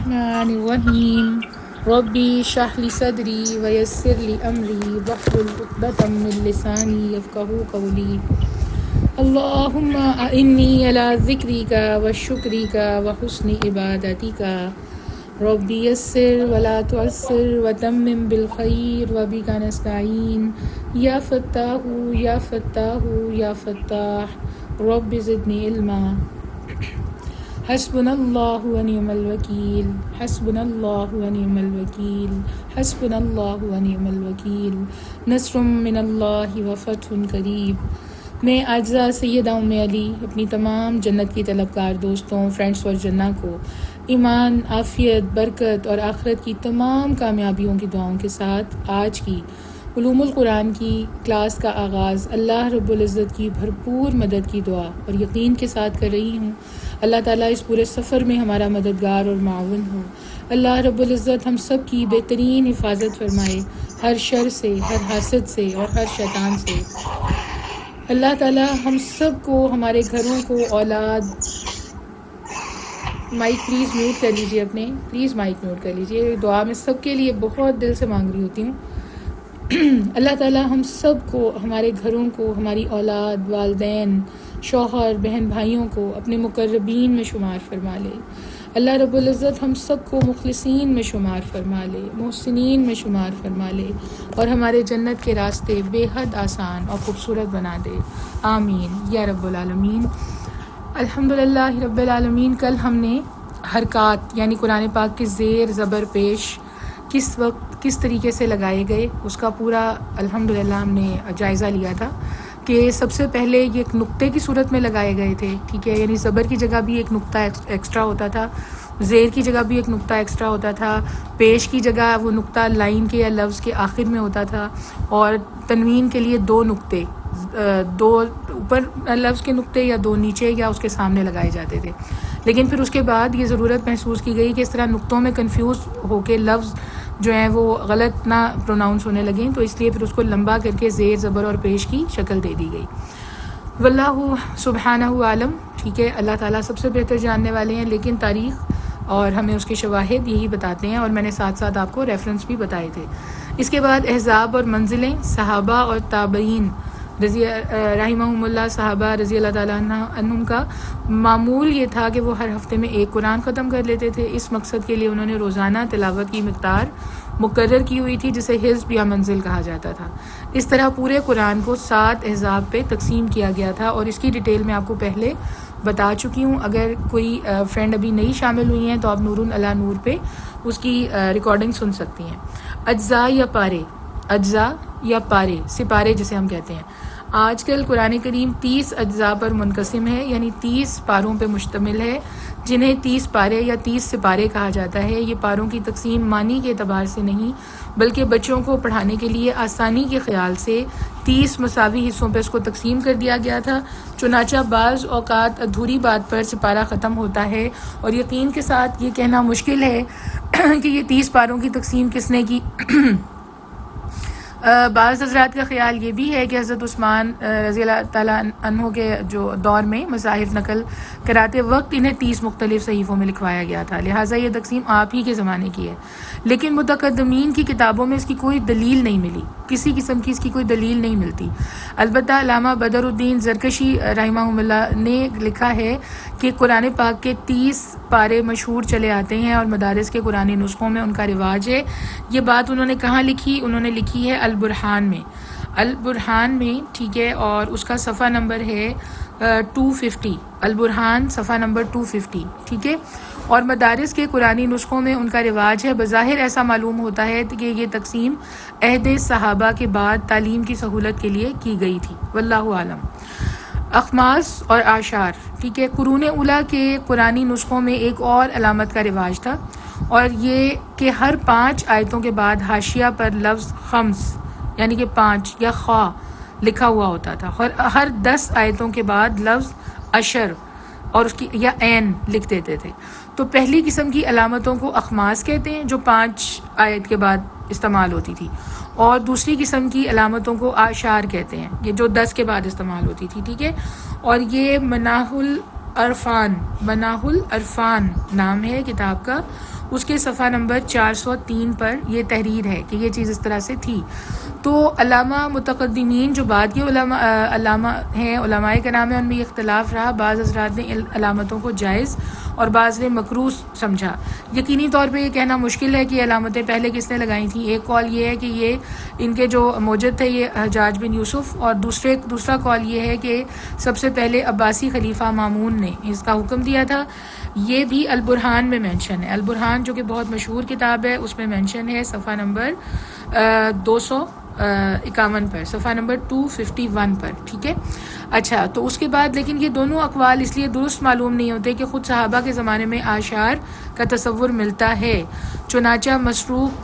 الرحمن الرحیم ربی اشرح لی صدری ویسر لی امری واحلل عقدۃ من لسانی یفقہوا قولی اللہم اعنی علی ذکرک وشکرک وحسن عبادتک ربی یسر ولا تعسر وتمم بالخیر وبک نستعین یا فتاح یا فتاح یا فتاح رب زدنی علما حسبنا اللہ ونعم الوکیل حسبنا اللہ ونعم الوکیل حسبنا اللہ ونعم الوکیل نصر من اللہ وفتح قریب۔ میں عاجزہ سیدہ ام علی اپنی تمام جنت کی طلبگار دوستوں فرینڈس اور جنہ کو ایمان، عافیت، برکت اور آخرت کی تمام کامیابیوں کی دعاؤں کے ساتھ آج کی علوم القرآن کی کلاس کا آغاز اللہ رب العزت کی بھرپور مدد کی دعا اور یقین کے ساتھ کر رہی ہوں۔ اللہ تعالیٰ اس پورے سفر میں ہمارا مددگار اور معاون ہو۔ اللہ رب العزت ہم سب کی بہترین حفاظت فرمائے، ہر شر سے، ہر حاسد سے اور ہر شیطان سے۔ اللہ تعالیٰ ہم سب کو، ہمارے گھروں کو، اولاد، مائک پلیز میوٹ کر لیجیے، اپنے پلیز مائک میوٹ کر لیجیے، دعا میں سب کے لیے بہت دل سے مانگ رہی ہوتی ہوں۔ اللہ تعالیٰ ہم سب کو، ہمارے گھروں کو، ہماری اولاد، والدین، شوہر، بہن بھائیوں کو اپنے مقربین میں شمار فرما لے۔ اللہ رب العزت ہم سب کو مخلصین میں شمار فرما لے، محسنین میں شمار فرما لے اور ہمارے جنت کے راستے بے حد آسان اور خوبصورت بنا دے، آمین یا رب العالمین۔ الحمدللہ رب العالمین۔ کل ہم نے حرکات یعنی قرآن پاک کے زیر زبر پیش کس وقت کس طریقے سے لگائے گئے اس کا پورا الحمدللہ ہم نے جائزہ لیا تھا کہ سب سے پہلے یہ ایک نقطے کی صورت میں لگائے گئے تھے، ٹھیک ہے، یعنی زبر کی جگہ بھی ایک نقطہ ایکسٹرا ہوتا تھا، زیر کی جگہ بھی ایک نقطہ ایکسٹرا ہوتا تھا، پیش کی جگہ وہ نقطہ لائن کے یا لفظ کے آخر میں ہوتا تھا، اور تنوین کے لیے دو نقطے، دو اوپر لفظ کے نقطے یا دو نیچے یا اس کے سامنے لگائے جاتے تھے۔ لیکن پھر اس کے بعد یہ ضرورت محسوس کی گئی کہ اس طرح نقطوں میں کنفیوز ہو کے لفظ جو ہیں وہ غلط نہ پروناؤنس ہونے لگیں، تو اس لیے پھر اس کو لمبا کر کے زیر زبر اور پیش کی شکل دے دی گئی۔ واللہ سبحانہ عالم، ٹھیک ہے، اللہ تعالیٰ سب سے بہتر جاننے والے ہیں، لیکن تاریخ اور ہمیں اس کے شواہد یہی بتاتے ہیں، اور میں نے ساتھ ساتھ آپ کو ریفرنس بھی بتائے تھے۔ اس کے بعد احزاب اور منزلیں، صحابہ اور تابعین رحمہم اللہ، صحابہ رضی اللہ تعالیٰ عنہم کا معمول یہ تھا کہ وہ ہر ہفتے میں ایک قرآن ختم کر لیتے تھے۔ اس مقصد کے لیے انہوں نے روزانہ تلاوت کی مقدار مقرر کی ہوئی تھی جسے حزب یا منزل کہا جاتا تھا۔ اس طرح پورے قرآن کو 7 احزاب پہ تقسیم کیا گیا تھا، اور اس کی ڈیٹیل میں آپ کو پہلے بتا چکی ہوں۔ اگر کوئی فرینڈ ابھی نہیں شامل ہوئی ہیں تو آپ نور علی نور پہ اس کی ریکارڈنگ سن سکتی ہیں۔ اجزاء یا پارے، اجزاء یا پارے، سپارے جسے ہم کہتے ہیں۔ آج کل قرآن کریم 30 اجزاء پر منقسم ہے، یعنی 30 پاروں پہ مشتمل ہے، جنہیں 30 پارے یا 30 سپارے کہا جاتا ہے۔ یہ پاروں کی تقسیم معنی کے اعتبار سے نہیں بلکہ بچوں کو پڑھانے کے لیے آسانی کے خیال سے 30 مساوی حصوں پہ اس کو تقسیم کر دیا گیا تھا۔ چنانچہ بعض اوقات ادھوری بات پر سپارہ ختم ہوتا ہے، اور یقین کے ساتھ یہ کہنا مشکل ہے کہ یہ 30 پاروں کی تقسیم کس نے کی۔ بعض حضرات کا خیال یہ بھی ہے کہ حضرت عثمان رضی اللہ تعالیٰ عنہ کے جو دور میں مصاحف نقل کراتے وقت انہیں 30 مختلف صحیفوں میں لکھوایا گیا تھا، لہٰذا یہ تقسیم آپ ہی کے زمانے کی ہے۔ لیکن متقدمین کی کتابوں میں اس کی کوئی دلیل نہیں ملی، کسی قسم کی اس کی کوئی دلیل نہیں ملتی۔ البتہ علامہ بدر الدین زرکشی رحمہ اللہ نے لکھا ہے کہ قرآن پاک کے 30 پارے مشہور چلے آتے ہیں اور مدارس کے قرآن نسخوں میں ان کا رواج ہے۔ یہ بات انہوں نے کہاں لکھی؟ انہوں نے لکھی ہے البرہان میں، البرہان میں، ٹھیک ہے، اور اس کا صفحہ نمبر ہے 250، البرہان صفحہ نمبر 250، ٹھیک ہے۔ اور مدارس کے قرآن نسخوں میں ان کا رواج ہے۔ بظاہر ایسا معلوم ہوتا ہے کہ یہ تقسیم عہد صحابہ کے بعد تعلیم کی سہولت کے لیے کی گئی تھی، واللہ عالم۔ اخماس اور اعشار، ٹھیک ہے، قرون اولیٰ کے قرآنی نسخوں میں ایک اور علامت کا رواج تھا، اور یہ کہ ہر 5 آیتوں کے بعد حاشیہ پر لفظ خمس یعنی کہ 5 یا خواہ لکھا ہوا ہوتا تھا، اور ہر 10 آیتوں کے بعد لفظ عشر اور اس کی یا عین لکھ دیتے تھے۔ تو پہلی قسم کی علامتوں کو اخماس کہتے ہیں جو 5 آیت کے بعد استعمال ہوتی تھی، اور دوسری قسم کی علامتوں کو اعشار کہتے ہیں، یہ جو 10 کے بعد استعمال ہوتی تھی، ٹھیک ہے۔ اور یہ مناح العرفان نام ہے کتاب کا، اس کے صفحہ نمبر 403 پر یہ تحریر ہے کہ یہ چیز اس طرح سے تھی. تو علامہ متقدمین جو بعد کے علامہ ہیں، علماء کرام ہیں، ان میں اختلاف رہا. بعض حضرات نے علامتوں کو جائز اور بعض نے مکروہ سمجھا. یقینی طور پہ یہ کہنا مشکل ہے کہ یہ علامتیں پہلے کس نے لگائی تھیں. ایک قول یہ ہے کہ یہ ان کے جو موجد تھے یہ حجاج بن یوسف، اور دوسرا قول یہ ہے کہ سب سے پہلے عباسی خلیفہ مامون نے اس کا حکم دیا تھا. یہ بھی البرہان میں مینشن ہے. البرہان جو کہ بہت مشہور کتاب ہے، اس میں مینشن ہے صفحہ نمبر 251 پر، صفحہ نمبر 251 پر. ٹھیک ہے. اچھا، تو اس کے بعد لیکن یہ دونوں اقوال اس لیے درست معلوم نہیں ہوتے کہ خود صحابہ کے زمانے میں آشار کا تصور ملتا ہے. چنانچہ مسروق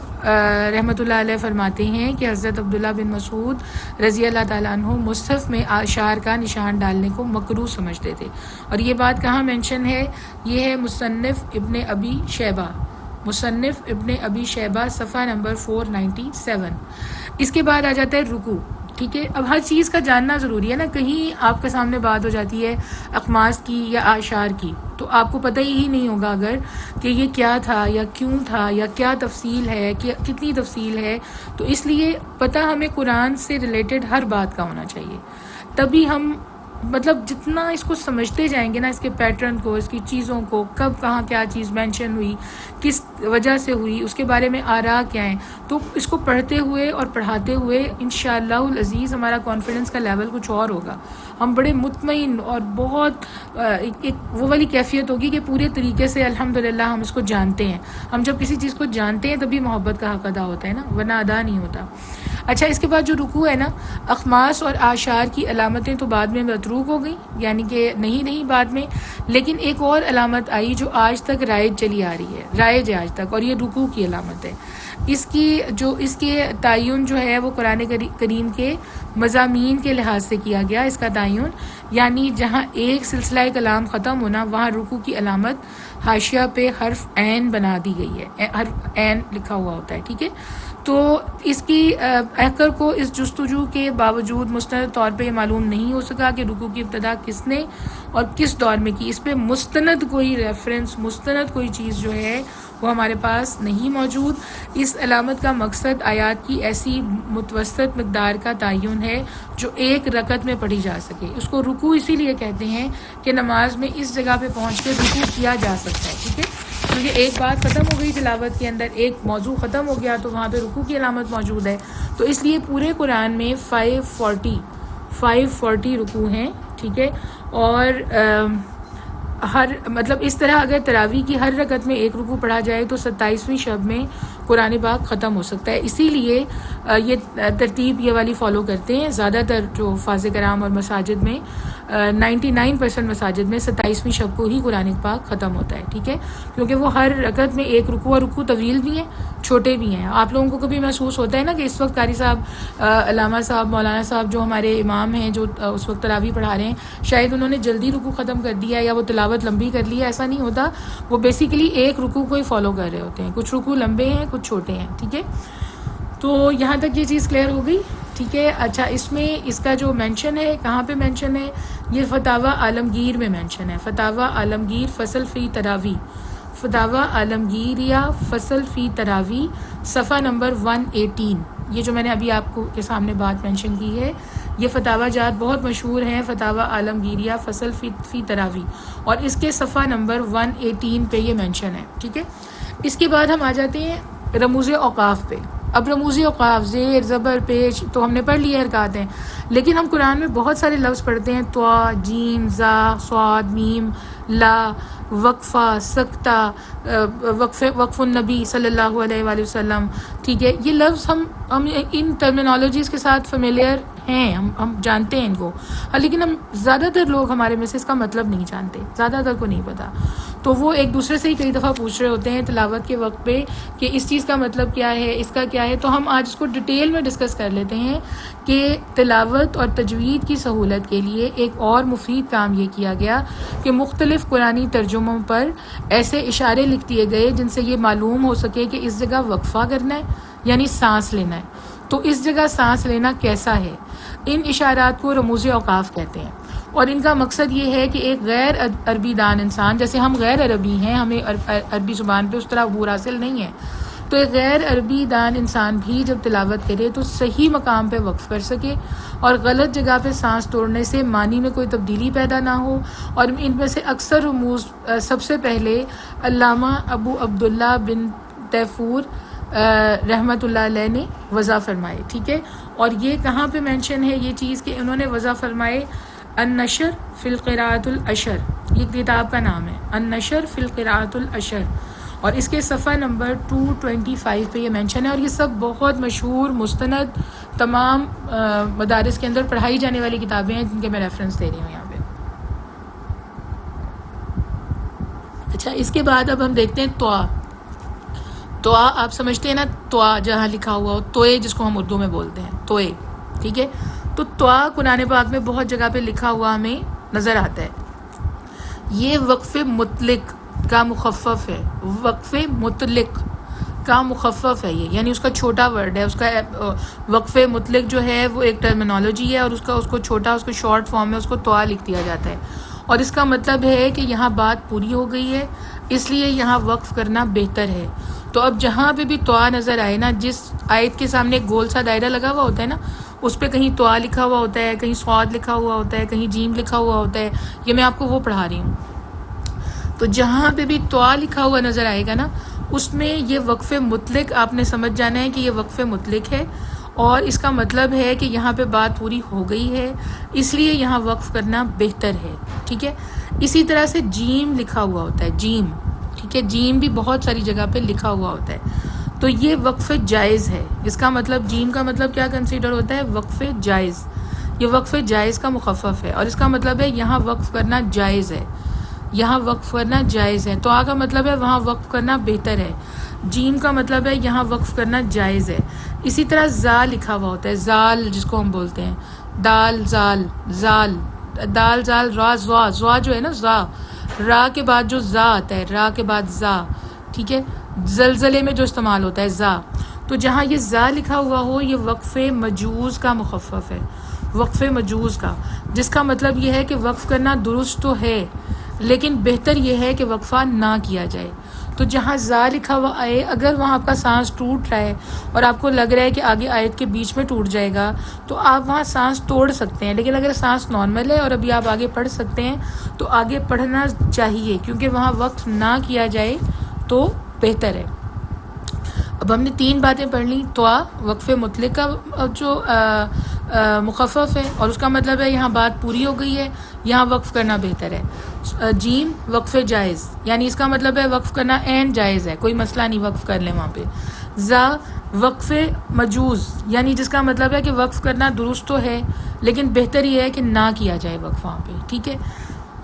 رحمۃ اللہ علیہ فرماتے ہیں کہ حضرت عبداللہ بن مسعود رضی اللہ تعالیٰ عنہ مصحف میں آشار کا نشان ڈالنے کو مکروہ سمجھتے تھے. اور یہ بات کہاں مینشن ہے؟ یہ ہے مصنف ابن ابی شیبہ صفحہ نمبر 497. اس کے بعد آ جاتا ہے رکوع. ٹھیک ہے. اب ہر چیز کا جاننا ضروری ہے نا. کہیں آپ کے سامنے بات ہو جاتی ہے اقماص کی یا آشار کی، تو آپ کو پتہ ہی نہیں ہوگا اگر کہ یہ کیا تھا یا کیوں تھا یا کیا تفصیل ہے، کتنی تفصیل ہے. تو اس لیے پتہ ہمیں قرآن سے ریلیٹڈ ہر بات کا ہونا چاہیے. تبھی ہم مطلب جتنا اس کو سمجھتے جائیں گے نا، اس کے پیٹرن کو، اس کی چیزوں کو، کب کہاں کیا چیز مینشن ہوئی، کس وجہ سے ہوئی، اس کے بارے میں آراء کیا ہیں، تو اس کو پڑھتے ہوئے اور پڑھاتے ہوئے انشاءاللہ العزیز ہمارا کانفیڈنس کا لیول کچھ اور ہوگا. ہم بڑے مطمئن اور بہت ایک وہ والی کیفیت ہوگی کہ پورے طریقے سے الحمدللہ ہم اس کو جانتے ہیں. ہم جب کسی چیز کو جانتے ہیں تبھی محبت کا حق ادا ہوتا ہے نا، ورنہ ادا نہیں ہوتا. اچھا، اس کے بعد جو رکوع ہے نا، اخماس اور آشار کی علامتیں تو بعد میں متروک ہو گئیں، یعنی کہ نہیں بعد میں. لیکن ایک اور علامت آئی جو آج تک رائج چلی آ رہی ہے، رائج ہے آج تک، اور یہ رکوع کی علامت ہے. اس کے تعین جو ہے وہ قرآن کریم کے مضامین کے لحاظ سے کیا گیا. اس کا تعین یعنی جہاں ایک سلسلہ کلام ختم ہونا، وہاں رکوع کی علامت حاشیہ پہ حرف عین بنا دی گئی ہے، حرف عین لکھا ہوا ہوتا ہے. ٹھیک ہے. تو اس کی احکر کو اس جستجو کے باوجود مستند طور پہ یہ معلوم نہیں ہو سکا کہ رکوع کی ابتدا کس نے اور کس دور میں کی. اس پہ مستند کوئی ریفرنس، مستند کوئی چیز جو ہے وہ ہمارے پاس نہیں موجود. اس علامت کا مقصد آیات کی ایسی متوسط مقدار کا تعین ہے جو ایک رکعت میں پڑھی جا سکے. اس کو رکوع اسی لیے کہتے ہیں کہ نماز میں اس جگہ پہ پہنچ کے رکوع کیا جا سکتا ہے. ٹھیک ہے. کیونکہ ایک بات ختم ہو گئی تلاوت کے اندر، ایک موضوع ختم ہو گیا، تو وہاں پہ رکوع کی علامت موجود ہے. تو اس لیے پورے قرآن میں 540 رکوع ہیں. ٹھیک ہے. اور ہر مطلب اس طرح اگر تراویح کی ہر رکعت میں ایک رکوع پڑھا جائے تو 27ویں شب میں قرآن پاک ختم ہو سکتا ہے. اسی لیے یہ ترتیب یہ والی فالو کرتے ہیں زیادہ تر جو حفاظ کرام اور مساجد میں 99% مساجد میں 27ویں شب کو ہی قرآن پاک ختم ہوتا ہے. ٹھیک ہے. کیونکہ وہ ہر رکعت میں ایک رکوع، اور رکوع طویل بھی ہیں، چھوٹے بھی ہیں. آپ لوگوں کو کبھی محسوس ہوتا ہے نا کہ اس وقت قاری صاحب، علامہ صاحب، مولانا صاحب جو ہمارے امام ہیں، جو اس وقت تراویح پڑھا رہے ہیں، شاید انہوں نے جلدی رکوع ختم کر دیا یا وہ تلاوت لمبی کر لی ہے. ایسا نہیں ہوتا. وہ بیسیکلی ایک رکوع کو ہی فالو کر رہے ہوتے ہیں. کچھ رکوع لمبے ہیں، کچھ چھوٹے ہیں. ٹھیک ہے. تو یہاں تک یہ چیز کلیئر ہو گئی. ٹھیک ہے. اچھا، اس میں اس کا جو مینشن ہے، کہاں پہ مینشن ہے؟ یہ فتاوی عالمگیر میں مینشن ہے. فتاوی عالمگیر فصل فی تراویح، فتاوی عالمگیر یا فصل فی تراویح صفحہ نمبر 118. یہ جو میں نے ابھی آپ کو کے سامنے بات مینشن کی ہے، یہ فتاوی جات بہت مشہور ہیں، فتاوی عالمگیریہ فصل فی تراویح، اور اس کے صفحہ نمبر 118 پہ یہ مینشن ہے. ٹھیک ہے. اس کے بعد ہم آ جاتے ہیں رموز اوقاف پہ. اب رموز اوقاف، زیر، زبر، پیش تو ہم نے پڑھ لی ہے حرکات ہیں، لیکن ہم قرآن میں بہت سارے لفظ پڑھتے ہیں، طا، جیم، زا، صاد، میم، لا، وقفہ، سکتہ، وقف النبی صلی اللہ علیہ وآلہ وسلم. ٹھیک ہے. یہ لفظ ہم ان ٹرمینالوجیز کے ساتھ فیملیئر ہیں، ہم جانتے ہیں ان کو، لیکن ہم زیادہ تر لوگ ہمارے میں سے اس کا مطلب نہیں جانتے، زیادہ تر کو نہیں پتہ. تو وہ ایک دوسرے سے ہی کئی دفعہ پوچھ رہے ہوتے ہیں تلاوت کے وقت پہ کہ اس چیز کا مطلب کیا ہے، اس کا کیا ہے. تو ہم آج اس کو ڈیٹیل میں ڈسکس کر لیتے ہیں کہ تلاوت اور تجوید کی سہولت کے لیے ایک اور مفید کام یہ کیا گیا کہ مختلف قرآنی ترجموں پر ایسے اشارے لکھ دیے گئے جن سے یہ معلوم ہو سکے کہ اس جگہ وقفہ کرنا ہے، یعنی سانس لینا ہے. تو اس جگہ سانس لینا کیسا ہے؟ ان اشارات کو رموز اوقاف کہتے ہیں. اور ان کا مقصد یہ ہے کہ ایک غیر عربی دان انسان، جیسے ہم غیر عربی ہیں، ہمیں عربی زبان پہ اس طرح عبور حاصل نہیں ہے، تو ایک غیر عربی دان انسان بھی جب تلاوت کرے تو صحیح مقام پہ وقف کر سکے اور غلط جگہ پہ سانس توڑنے سے معنی میں کوئی تبدیلی پیدا نہ ہو. اور ان میں سے اکثر رموز سب سے پہلے علامہ ابو عبداللہ بن تیفور رحمۃ اللہ علیہ نے وضع فرمائے. ٹھیک ہے، اور یہ کہاں پہ مینشن ہے یہ چیز کہ انہوں نے وضع فرمائے؟ النشر فی القراءۃ العشر، یہ کتاب کا نام ہے، النشر فی القراءۃ العشر، اور اس کے صفحہ نمبر 225 پہ یہ مینشن ہے. اور یہ سب بہت مشہور مستند تمام مدارس کے اندر پڑھائی جانے والی کتابیں ہیں جن کے میں ریفرنس دے رہی ہوں یہاں پہ. اچھا، اس کے بعد اب ہم دیکھتے ہیں توا. توا آپ سمجھتے ہیں نا، توا جہاں لکھا ہوا ہو، توئے جس کو ہم اردو میں بولتے ہیں، توئے. ٹھیک ہے، تو توا قرآن پاک میں بہت جگہ پہ لکھا ہوا ہمیں نظر آتا ہے. یہ وقف مطلق کا مخفف ہے، وقف مطلق کا مخفف ہے یہ، یعنی اس کا چھوٹا ورڈ ہے. اس کا وقف مطلق جو ہے وہ ایک ٹرمینالوجی ہے، اور اس کو چھوٹا، اس کو شارٹ فارم میں اس کو توا لکھ دیا جاتا ہے. اور اس کا مطلب ہے کہ یہاں بات پوری ہو گئی ہے، اس لیے یہاں وقف کرنا بہتر ہے. تو اب جہاں پہ بھی توا نظر آئے نا، جس آیت کے سامنے ایک گول سا دائرہ لگا ہوا ہوتا ہے نا، اس پہ کہیں توا لکھا ہوا ہوتا ہے، کہیں صاد لکھا ہوا ہوتا ہے، کہیں جیم لکھا ہوا ہوتا ہے. یہ میں آپ کو وہ پڑھا رہی ہوں. تو جہاں پہ بھی توا لکھا ہوا نظر آئے گا نا، اس میں یہ وقف مطلق آپ نے سمجھ جانا ہے کہ یہ وقف مطلق ہے، اور اس کا مطلب ہے کہ یہاں پہ بات پوری ہو گئی ہے، اس لیے یہاں وقف کرنا بہتر ہے. ٹھیک ہے، اسی طرح سے جیم لکھا ہوا ہوتا ہے، جیم. ٹھیک ہے، جیم بھی بہت ساری جگہ پہ لکھا ہوا ہوتا ہے، تو یہ وقف جائز ہے. اس کا مطلب جیم کا مطلب کیا کنسیڈر ہوتا ہے؟ وقف جائز. یہ وقف جائز کا مخفف ہے، اور اس کا مطلب ہے یہاں وقف کرنا جائز ہے، یہاں وقف کرنا جائز ہے. تو آ کا مطلب ہے وہاں وقف کرنا بہتر ہے. جیم کا مطلب ہے یہاں وقف کرنا جائز ہے. اسی طرح زا لکھا ہوا ہوتا ہے، زال جس کو ہم بولتے ہیں، دال زال، زال، دال زال، را زوا، زوا جو ہے نا، زا، را کے بعد جو زا آتا ہے، را کے بعد زا. ٹھیک ہے، زلزلے میں جو استعمال ہوتا ہے زا. تو جہاں یہ زا لکھا ہوا ہو، یہ وقف مجوز کا مخفف ہے، وقف مجوز کا، جس کا مطلب یہ ہے کہ وقف کرنا درست تو ہے، لیکن بہتر یہ ہے کہ وقفہ نہ کیا جائے. تو جہاں زا لکھا ہوا آئے، اگر وہاں آپ کا سانس ٹوٹ رہا ہے اور آپ کو لگ رہا ہے کہ آگے آیت کے بیچ میں ٹوٹ جائے گا، تو آپ وہاں سانس توڑ سکتے ہیں. لیکن اگر سانس نارمل ہے اور ابھی آپ آگے پڑھ سکتے ہیں تو آگے پڑھنا چاہیے، کیونکہ وہاں وقف نہ کیا جائے تو بہتر ہے. اب ہم نے 3 باتیں پڑھ لیں. توا وقف مطلق کا جو مخفف ہے، اور اس کا مطلب ہے یہاں بات پوری ہو گئی ہے، یہاں وقف کرنا بہتر ہے. جیم وقف جائز، یعنی اس کا مطلب ہے وقف کرنا عین جائز ہے، کوئی مسئلہ نہیں، وقف کر لیں وہاں پہ. زا وقف مجوز، یعنی جس کا مطلب ہے کہ وقف کرنا درست تو ہے، لیکن بہتر یہ ہے کہ نہ کیا جائے وقف وہاں پہ. ٹھیک ہے.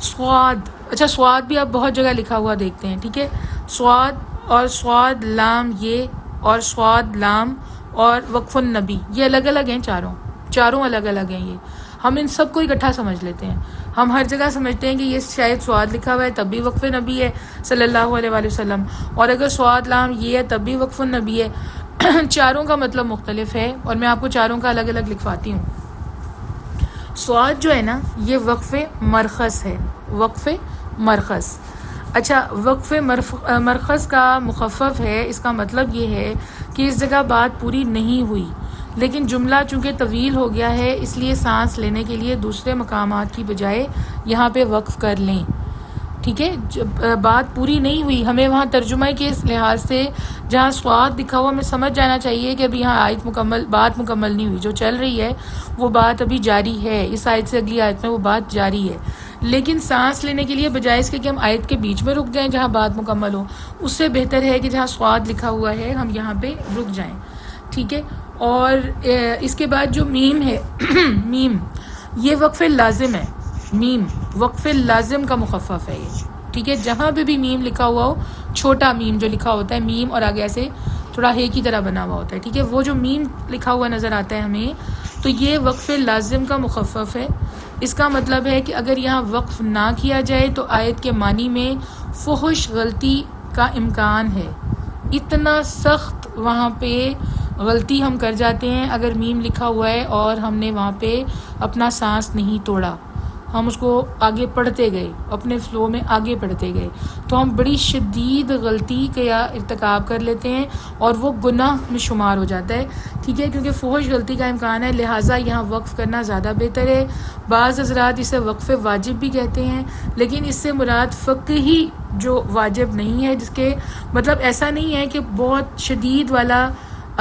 سواد، اچھا سواد بھی آپ بہت جگہ لکھا ہوا دیکھتے ہیں. ٹھیک ہے، سواد اور سواد لام یہ، اور سواد لام اور وقف النبی، یہ الگ الگ ہیں، چاروں الگ الگ ہیں. یہ ہم ان سب کو اکٹھا سمجھ لیتے ہیں. ہم ہر جگہ سمجھتے ہیں کہ یہ شاید سواد لکھا ہوا ہے تب بھی وقف نبی ہے صلی اللہ علیہ وآلہ وسلم، اور اگر سواد لام یہ ہے تب بھی وقف النبی ہے. چاروں کا مطلب مختلف ہے، اور میں آپ کو چاروں کا الگ الگ لکھواتی ہوں. سواد جو ہے نا، یہ وقف مرخص ہے، وقف مرخص. اچھا، وقف مرخص کا مخفف ہے. اس کا مطلب یہ ہے کہ اس جگہ بات پوری نہیں ہوئی، لیکن جملہ چونکہ طویل ہو گیا ہے، اس لیے سانس لینے کے لیے دوسرے مقامات کی بجائے یہاں پہ وقف کر لیں. ٹھیک ہے، بات پوری نہیں ہوئی، ہمیں وہاں ترجمہ کے لحاظ سے جہاں سواد لکھا ہوا ہمیں سمجھ جانا چاہیے کہ ابھی یہاں بات مکمل نہیں ہوئی، جو چل رہی ہے وہ بات ابھی جاری ہے، اس آیت سے اگلی آیت میں وہ بات جاری ہے. لیکن سانس لینے کے لیے بجائے اس کے کہ ہم آیت کے بیچ میں رک جائیں جہاں بات مکمل ہو، اس سے بہتر ہے کہ جہاں سواد لکھا ہوا ہے ہم یہاں پہ رک جائیں. ٹھیک ہے. اور اس کے بعد جو میم ہے، میم یہ وقف لازم ہے، میم وقف لازم کا مخفف ہے یہ. ٹھیک ہے، جہاں پہ بھی میم لکھا ہوا ہو، چھوٹا میم جو لکھا ہوتا ہے، میم اور آگے ایسے تھوڑا ہے کی طرح بنا ہوا ہوتا ہے. ٹھیک ہے، وہ جو میم لکھا ہوا نظر آتا ہے ہمیں، تو یہ وقف لازم کا مخفف ہے. اس کا مطلب ہے کہ اگر یہاں وقف نہ کیا جائے تو آیت کے معنی میں فحش غلطی کا امکان ہے. اتنا سخت وہاں پہ غلطی ہم کر جاتے ہیں اگر میم لکھا ہوا ہے اور ہم نے وہاں پہ اپنا سانس نہیں توڑا. ہم اس کو آگے پڑھتے گئے، اپنے فلو میں آگے پڑھتے گئے، تو ہم بڑی شدید غلطی کا ارتکاب کر لیتے ہیں اور وہ گناہ میں شمار ہو جاتا ہے، ٹھیک ہے، کیونکہ فحش غلطی کا امکان ہے، لہٰذا یہاں وقف کرنا زیادہ بہتر ہے۔ بعض حضرات اسے وقف واجب بھی کہتے ہیں، لیکن اس سے مراد فقہی جو واجب نہیں ہے، جس کے مطلب ایسا نہیں ہے کہ بہت شدید والا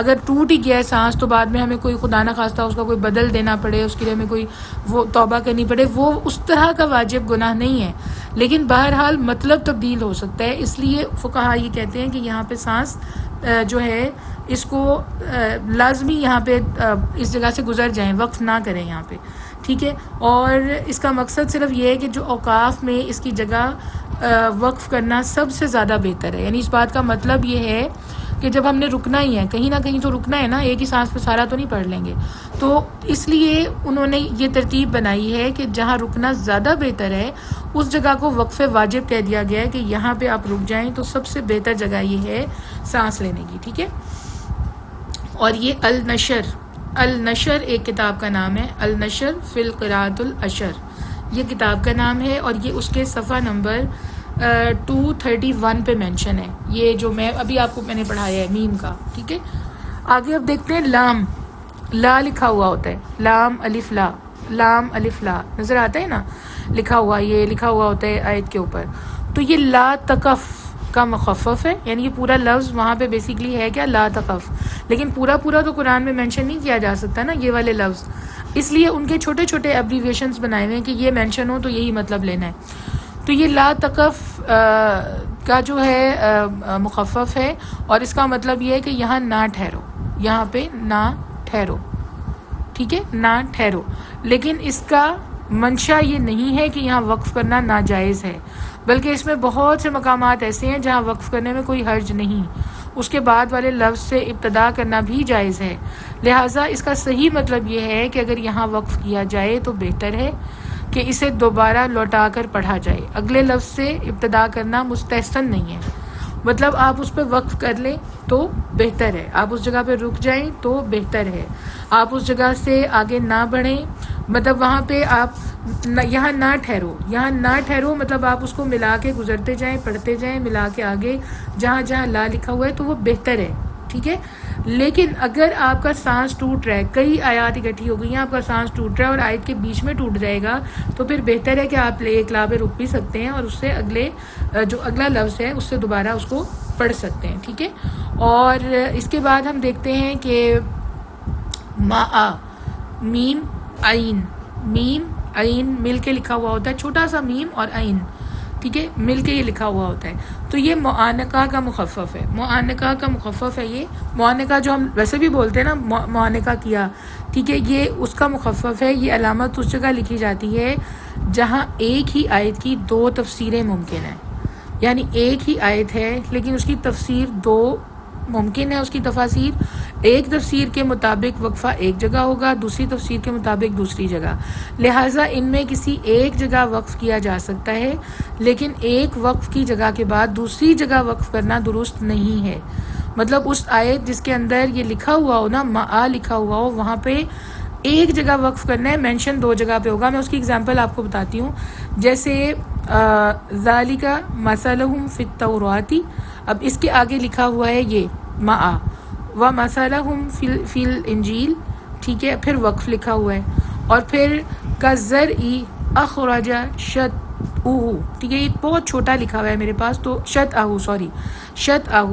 اگر ٹوٹ ہی گیا ہے سانس تو بعد میں ہمیں کوئی خدا نہ خواستہ اس کا کوئی بدل دینا پڑے، اس کے لیے ہمیں کوئی وہ توبہ کرنی پڑے، وہ اس طرح کا واجب گناہ نہیں ہے، لیکن بہرحال مطلب تبدیل ہو سکتا ہے، اس لیے فقہا یہ کہتے ہیں کہ یہاں پہ سانس جو ہے اس کو لازمی یہاں پہ اس جگہ سے گزر جائیں، وقف نہ کریں یہاں پہ، ٹھیک ہے۔ اور اس کا مقصد صرف یہ ہے کہ جو اوقاف میں اس کی جگہ وقف کرنا سب سے زیادہ بہتر ہے، یعنی اس بات کا مطلب یہ ہے کہ جب ہم نے رکنا ہی ہے، کہیں نہ کہیں تو رکنا ہے نا، ایک ہی سانس پہ سارا تو نہیں پڑھ لیں گے، تو اس لیے انہوں نے یہ ترتیب بنائی ہے کہ جہاں رکنا زیادہ بہتر ہے اس جگہ کو وقف واجب کہہ دیا گیا ہے کہ یہاں پہ آپ رک جائیں، تو سب سے بہتر جگہ یہ ہے سانس لینے کی، ٹھیک ہے۔ اور یہ النشر ایک کتاب کا نام ہے، النشر فی القراءۃ العشر، یہ کتاب کا نام ہے، اور یہ اس کے صفحہ نمبر 231 پہ مینشن ہے، یہ جو میں ابھی آپ کو میں نے پڑھایا ہے میم کا، ٹھیک ہے۔ آگے اب دیکھتے ہیں لام، لا لکھا ہوا ہوتا ہے، لام الف لا، لام الف لا نظر آتا ہے نا لکھا ہوا، یہ لکھا ہوا ہوتا ہے آیت کے اوپر، تو یہ لا تکف کا مخفف ہے، یعنی یہ پورا لفظ وہاں پہ بیسیکلی ہے کیا، لا تکف، لیکن پورا تو قرآن میں مینشن نہیں کیا جا سکتا نا یہ والے لفظ، اس لیے ان کے چھوٹے چھوٹے ایبریویشنز بنائے ہوئے ہیں کہ یہ مینشن ہو تو یہی مطلب لینا ہے، تو یہ لا تکف کا جو ہے مخفف ہے، اور اس کا مطلب یہ ہے کہ یہاں نہ ٹھہرو، یہاں پہ نہ ٹھہرو، ٹھیک ہے، نہ ٹھہرو، لیکن اس کا منشا یہ نہیں ہے کہ یہاں وقف کرنا ناجائز ہے، بلکہ اس میں بہت سے مقامات ایسے ہیں جہاں وقف کرنے میں کوئی حرج نہیں، اس کے بعد والے لفظ سے ابتدا کرنا بھی جائز ہے، لہٰذا اس کا صحیح مطلب یہ ہے کہ اگر یہاں وقف کیا جائے تو بہتر ہے کہ اسے دوبارہ لوٹا کر پڑھا جائے، اگلے لفظ سے ابتدا کرنا مستحسن نہیں ہے، مطلب آپ اس پہ وقف کر لیں تو بہتر ہے، آپ اس جگہ پہ رک جائیں تو بہتر ہے، آپ اس جگہ سے آگے نہ بڑھیں، مطلب وہاں پہ آپ یہاں نہ ٹھہرو مطلب آپ اس کو ملا کے گزرتے جائیں، پڑھتے جائیں، ملا کے آگے جہاں جہاں لا لکھا ہوا ہے تو وہ بہتر ہے، ٹھیک ہے۔ لیکن اگر آپ کا سانس ٹوٹ رہا ہے، کئی آیات اکٹھی ہو گئی ہیں، آپ کا سانس ٹوٹ رہا ہے اور آیت کے بیچ میں ٹوٹ جائے گا، تو پھر بہتر ہے کہ آپ ایک لا پہ رک بھی سکتے ہیں اور اس سے جو اگلا لفظ ہے اس سے دوبارہ اس کو پڑھ سکتے ہیں، ٹھیک ہے۔ اور اس کے بعد ہم دیکھتے ہیں کہ میم عین مل کے لکھا ہوا ہوتا ہے، چھوٹا سا میم اور عین، ٹھیک ہے، مل کے یہ لکھا ہوا ہوتا ہے، تو یہ معانقہ کا مخفف ہے، معانقہ کا مخفف ہے، یہ معانقہ جو ہم ویسے بھی بولتے ہیں نا معانقہ کیا، ٹھیک ہے، یہ اس کا مخفف ہے، یہ علامت اس جگہ لکھی جاتی ہے جہاں ایک ہی آیت کی دو تفسیریں ممکن ہیں، یعنی ایک ہی آیت ہے لیکن اس کی تفسیر دو ممکن ہے، اس کی تفاسیر ایک تفسیر کے مطابق وقفہ ایک جگہ ہوگا، دوسری تفسیر کے مطابق دوسری جگہ، لہٰذا ان میں کسی ایک جگہ وقف کیا جا سکتا ہے، لیکن ایک وقف کی جگہ کے بعد دوسری جگہ وقف کرنا درست نہیں ہے، مطلب اس آیت جس کے اندر یہ لکھا ہوا ہو نا ما لکھا ہوا ہو، وہاں پہ ایک جگہ وقف کرنا ہے، مینشن دو جگہ پہ ہوگا، میں اس کی اگزامپل آپ کو بتاتی ہوں، جیسے ذالک مثلہم فی التوراۃ، اب اس کے آگے لکھا ہوا ہے یہ ما ومثلہم فی الانجیل، ٹھیک ہے، پھر وقف لکھا ہوا ہے، اور پھر کزرع اخرج شطأہ، ٹھیک ہے، یہ بہت چھوٹا لکھا ہوا ہے میرے پاس، تو شطأہ،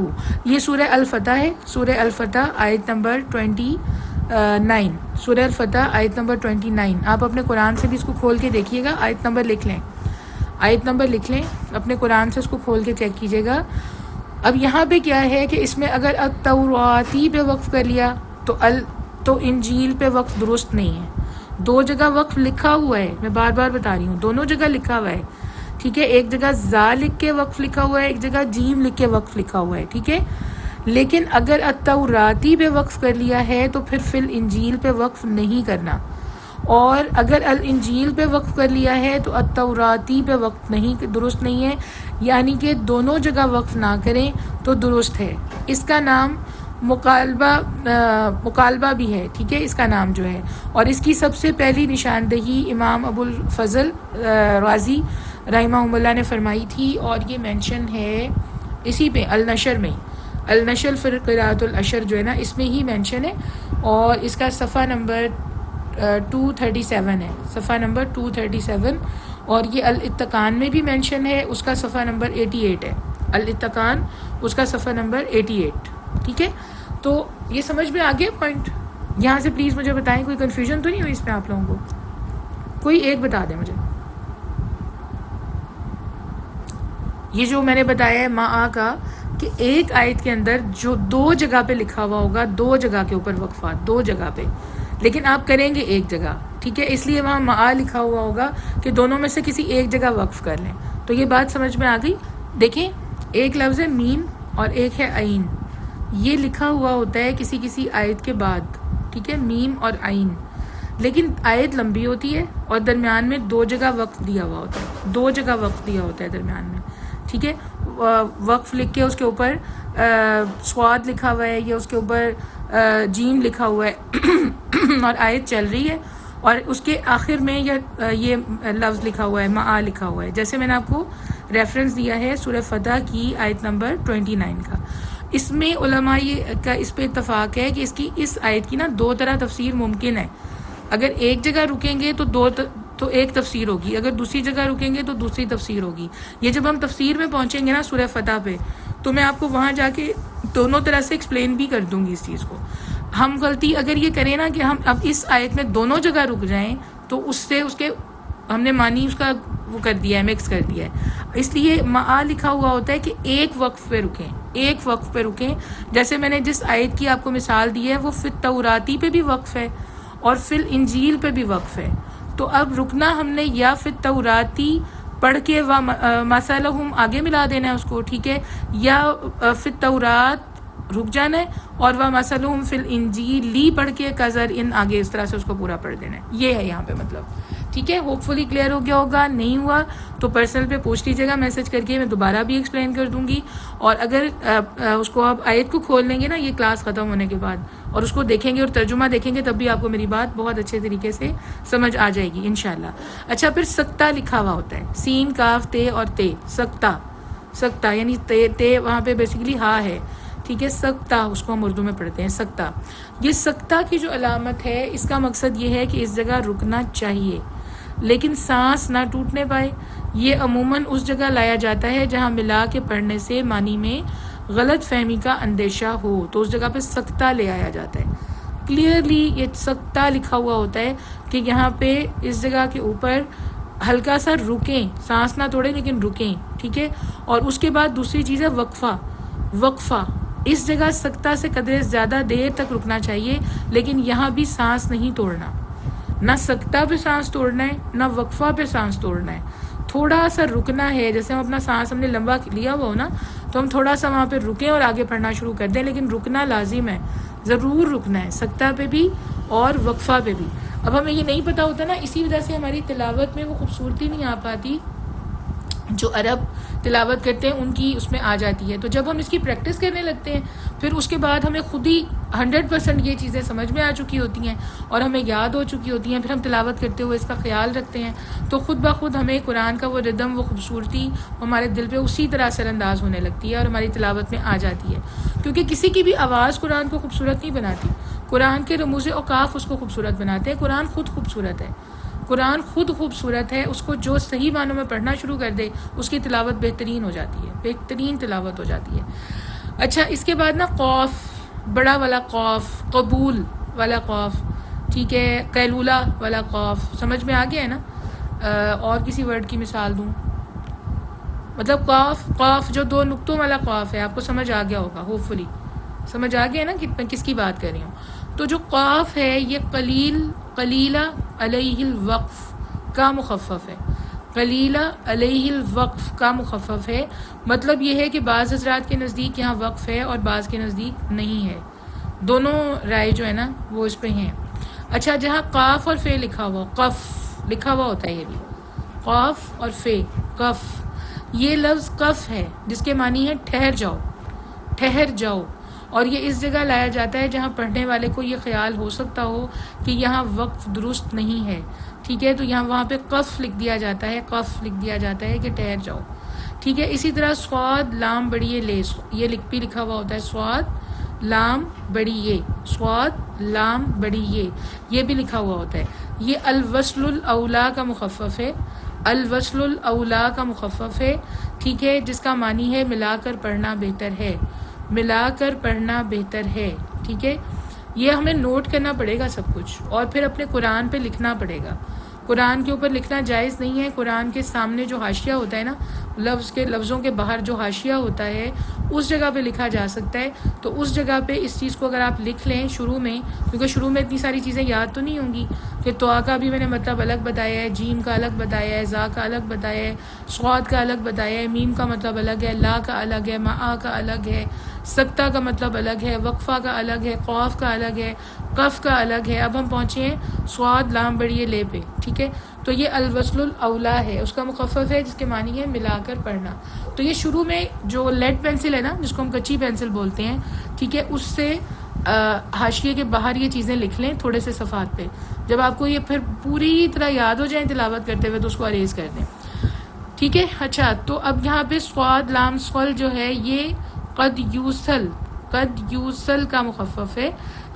یہ سورہ الفتح ہے، سورہ الفتح آیت نمبر 29، سورہ الفتح آیت نمبر 29، آپ اپنے قرآن سے بھی اس کو کھول کے دیکھیے گا، آیت نمبر لکھ لیں اپنے قرآن سے اس کو کھول کے چیک کیجیے گا۔ اب یہاں پہ کیا ہے کہ اس میں اگر التوراتی پہ وقف کر لیا تو انجیل پہ وقف درست نہیں ہے، دو جگہ وقف لکھا ہوا ہے، میں بار بار بتا رہی ہوں، دونوں جگہ لکھا ہوا ہے، ٹھیک ہے، ایک جگہ زا لکھ کے وقف لکھا ہوا ہے، ایک جگہ جیم لکھ کے وقف لکھا ہوا ہے، ٹھیک ہے، لیکن اگر التوراتی پہ وقف کر لیا ہے تو پھر فی الانجیل پہ وقف نہیں کرنا، اور اگر الانجیل پہ وقف کر لیا ہے تو التوراتی پہ وقف درست نہیں ہے، یعنی کہ دونوں جگہ وقف نہ کریں تو درست ہے، اس کا نام مکالبہ بھی ہے، ٹھیک ہے، اس کا نام جو ہے. اور اس کی سب سے پہلی نشاندہی امام ابو الفضل رازی رحمہ اللہ نے فرمائی تھی، اور یہ مینشن ہے اسی پہ النشر میں. النشر فی قراءۃ العشر جو ہے نا اس میں ہی مینشن ہے، اور اس کا صفحہ نمبر 237 ہے، صفحہ نمبر 237. اور یہ الاتقان میں بھی مینشن ہے، اس کا صفحہ نمبر 88 ہے. الاتقان اس کا صفحہ نمبر 88. ٹھیک ہے، تو یہ سمجھ میں آ گیا پوائنٹ. یہاں سے پلیز مجھے بتائیں کوئی کنفیوژن تو نہیں ہوئی اس میں آپ لوگوں کو؟ کوئی ایک بتا دیں مجھے. یہ جو میں نے بتایا ہے ماں کا کہ ایک آیت کے اندر جو 2 جگہ پہ لکھا ہوا ہوگا، 2 جگہ کے اوپر وقفہ، 2 جگہ پہ، لیکن آپ کریں گے ایک جگہ. ٹھیک ہے، اس لیے وہاں ماں لکھا ہوا ہوگا کہ دونوں میں سے کسی ایک جگہ وقف کر لیں. تو یہ بات سمجھ میں آ گئی. دیکھیں، ایک لفظ ہے میم اور ایک ہے عین. یہ لکھا ہوا ہوتا ہے کسی کسی آیت کے بعد، ٹھیک ہے، میم اور عین. لیکن آیت لمبی ہوتی ہے اور درمیان میں 2 جگہ وقف دیا ہوا ہوتا ہے، 2 جگہ وقف دیا ہوتا ہے درمیان میں. ٹھیک ہے، وقف لکھ کے اس کے اوپر سواد لکھا ہوا ہے یا اس کے اوپر جیم لکھا ہوا ہے اور آیت چل رہی ہے، اور اس کے آخر میں یہ لفظ لکھا ہوا ہے، ماں لکھا ہوا ہے. جیسے میں نے آپ کو ریفرنس دیا ہے سورہ فتح کی آیت نمبر 29 کا. اس میں علماء کا اس پہ اتفاق ہے کہ اس آیت کی نا 2 طرح تفسیر ممکن ہے. اگر ایک جگہ رکیں گے تو ایک تفسیر ہوگی، اگر دوسری جگہ رکیں گے تو دوسری تفسیر ہوگی. یہ جب ہم تفسیر میں پہنچیں گے نا سورہ فتح پہ، تو میں آپ کو وہاں جا کے دونوں طرح سے ایکسپلین بھی کر دوں گی اس چیز کو. ہم غلطی اگر یہ کریں نا کہ ہم اب اس آیت میں دونوں جگہ رک جائیں، تو اس کے ہم نے معنی اس کا وہ کر دیا ہے، مکس کر دیا ہے. اس لیے ماں لکھا ہوا ہوتا ہے کہ ایک وقف پہ رکیں، ایک وقف پہ رکیں. جیسے میں نے جس آیت کی آپ کو مثال دی ہے وہ فی التوراتی پہ بھی وقف ہے اور فی الانجیل پہ بھی وقف ہے. تو اب رکنا ہم نے یا فی التوراتی پڑھ کے مثلہم آگے ملا دینا ہے اس کو، ٹھیک ہے، یا فی التورات رک جانا ہے اور مثلہم فی الانجیل پڑھ کے کزر ان آگے اس طرح سے اس کو پورا پڑھ دینا ہے. یہ ہے یہاں پہ مطلب. ٹھیک ہے، ہوپ فلی کلیئر ہو گیا ہوگا. نہیں ہوا تو پرسنل پہ پوچھ لیجیے گا میسج کر کے، میں دوبارہ بھی ایکسپلین کر دوں گی. اور اگر اس کو آپ آیت کو کھول لیں گے نا یہ کلاس ختم ہونے کے بعد اور اس کو دیکھیں گے اور ترجمہ دیکھیں گے، تب بھی آپ کو میری بات بہت اچھے طریقے سے سمجھ آ جائے گی انشاءاللہ. اچھا، پھر سکتہ لکھا ہوا ہوتا ہے، سین کاف تے اور تے. سکتہ یعنی تے وہاں پہ بیسیکلی ہا ہے. ٹھیک ہے، سکتہ اس کو ہم اردو میں پڑھتے ہیں سکتہ. یہ سکتہ کی جو علامت ہے اس کا مقصد یہ ہے کہ اس جگہ رکنا چاہیے لیکن سانس نہ ٹوٹنے پائے. یہ عموماً اس جگہ لایا جاتا ہے جہاں ملا کے پڑھنے سے معنی میں غلط فہمی کا اندیشہ ہو، تو اس جگہ پہ سکتہ لے آیا جاتا ہے. کلیئرلی یہ سکتہ لکھا ہوا ہوتا ہے کہ یہاں پہ اس جگہ کے اوپر ہلکا سا رکیں، سانس نہ توڑیں لیکن رکیں. ٹھیک ہے، اور اس کے بعد دوسری چیز ہے وقفہ. اس جگہ سکتہ سے قدرے زیادہ دیر تک رکنا چاہیے، لیکن یہاں بھی سانس نہیں توڑنا. نہ سکتہ پہ سانس توڑنا ہے نہ وقفہ پہ سانس توڑنا ہے. تھوڑا سا رکنا ہے، جیسے ہم اپنا سانس ہم نے لمبا لیا ہوا ہو نا، تو ہم تھوڑا سا وہاں پہ رکیں اور آگے پڑھنا شروع کر دیں، لیکن رکنا لازم ہے، ضرور رکنا ہے، سکتہ پہ بھی اور وقفہ پہ بھی. اب ہمیں یہ نہیں پتہ ہوتا نا، اسی وجہ سے ہماری تلاوت میں وہ خوبصورتی نہیں آ پاتی جو عرب تلاوت کرتے ہیں ان کی اس میں آ جاتی ہے. تو جب ہم اس کی پریکٹس کرنے لگتے ہیں پھر اس کے بعد ہمیں خود ہی 100% یہ چیزیں سمجھ میں آ چکی ہوتی ہیں اور ہمیں یاد ہو چکی ہوتی ہیں. پھر ہم تلاوت کرتے ہوئے اس کا خیال رکھتے ہیں تو خود بخود ہمیں قرآن کا وہ ردم، وہ خوبصورتی ہمارے دل پہ اسی طرح اثر انداز ہونے لگتی ہے اور ہماری تلاوت میں آ جاتی ہے. کیونکہ کسی کی بھی آواز قرآن کو خوبصورت نہیں بناتی، قرآن کے رموز اوقاف اس کو خوبصورت بناتے ہیں. قرآن خود خوبصورت ہے، قرآن خود خوبصورت ہے. اس کو جو صحیح معنوں میں پڑھنا شروع کر دے اس کی تلاوت بہترین ہو جاتی ہے، بہترین تلاوت ہو جاتی ہے. اچھا، اس کے بعد نا قوف، بڑا والا قوف، قبول والا قوف، ٹھیک ہے، قیلولہ والا قوف. سمجھ میں آ گیا ہے نا؟ اور کسی ورڈ کی مثال دوں، مطلب قوف جو 2 نقطوں والا قوف ہے، آپ کو سمجھ آ گیا ہوگا، ہوپ فلی سمجھ آ گیا نا کہ میں کس کی بات کر رہی ہوں. تو جو قاف ہے یہ قلیلہ علیہ الوقف کا مخفف ہے، قلیلہ علیہ الوقف کا مخفف ہے. مطلب یہ ہے کہ بعض حضرات کے نزدیک یہاں وقف ہے اور بعض کے نزدیک نہیں ہے. دونوں رائے جو ہے نا وہ اس پہ ہیں. اچھا، جہاں قاف اور فے لکھا ہوا، قف لکھا ہوا ہوتا ہے، یہ بھی قاف اور فے، قف، یہ لفظ قف ہے جس کے معنی ہے ٹھہر جاؤ، ٹھہر جاؤ. اور یہ اس جگہ لایا جاتا ہے جہاں پڑھنے والے کو یہ خیال ہو سکتا ہو کہ یہاں وقف درست نہیں ہے، ٹھیک ہے، تو یہاں وہاں پہ قف لکھ دیا جاتا ہے، قف لکھ دیا جاتا ہے کہ ٹھہر جاؤ، ٹھیک ہے۔ اسی طرح صاد لام بڑی یہ لے، یہ بھی لکھا ہوا ہوتا ہے، صاد لام بڑی یہ، صاد لام بڑی یہ بھی لکھا ہوا ہوتا ہے۔ یہ الوصل الاولا کا مخفف ہے، الوصل الاولا کا مخفف ہے، ٹھیک ہے، جس کا معنی ہے ملا کر پڑھنا بہتر ہے، ملا کر پڑھنا بہتر ہے، ٹھیک ہے۔ یہ ہمیں نوٹ کرنا پڑے گا سب کچھ، اور پھر اپنے قرآن پہ لکھنا پڑے گا۔ قرآن کے اوپر لکھنا جائز نہیں ہے، قرآن کے سامنے جو حاشیہ ہوتا ہے نا، لفظوں کے باہر جو حاشیہ ہوتا ہے اس جگہ پہ لکھا جا سکتا ہے، تو اس جگہ پہ اس چیز کو اگر آپ لکھ لیں شروع میں، کیونکہ شروع میں اتنی ساری چیزیں یاد تو نہیں ہوں گی کہ توآ کا بھی میں نے مطلب الگ بتایا ہے، جیم کا الگ بتایا ہے، زا کا الگ بتایا ہے، صاد کا الگ بتایا ہے، میم کا مطلب الگ ہے، لا کا الگ ہے، معا کا الگ ہے، سکتہ کا مطلب الگ ہے، وقفہ کا الگ ہے، قاف کا الگ ہے، قف کا الگ ہے۔ اب ہم پہنچے ہیں صاد لام بڑی لے پہ، ٹھیک ہے، تو یہ الوصل الاولا ہے، اس کا مخفف ہے جس کے معنی ہے ملا کر پڑھنا۔ تو یہ شروع میں جو لیڈ پینسل ہے نا، جس کو ہم کچی پینسل بولتے ہیں، ٹھیک ہے، اس سے حاشیے کے باہر یہ چیزیں لکھ لیں تھوڑے سے صفحات پہ، جب آپ کو یہ پھر پوری طرح یاد ہو جائیں تلاوت کرتے ہوئے تو اس کو اریز کر دیں، ٹھیک ہے۔ اچھا، تو اب یہاں پہ صاد لام صل جو ہے یہ قد یوصل کا مخفف ہے،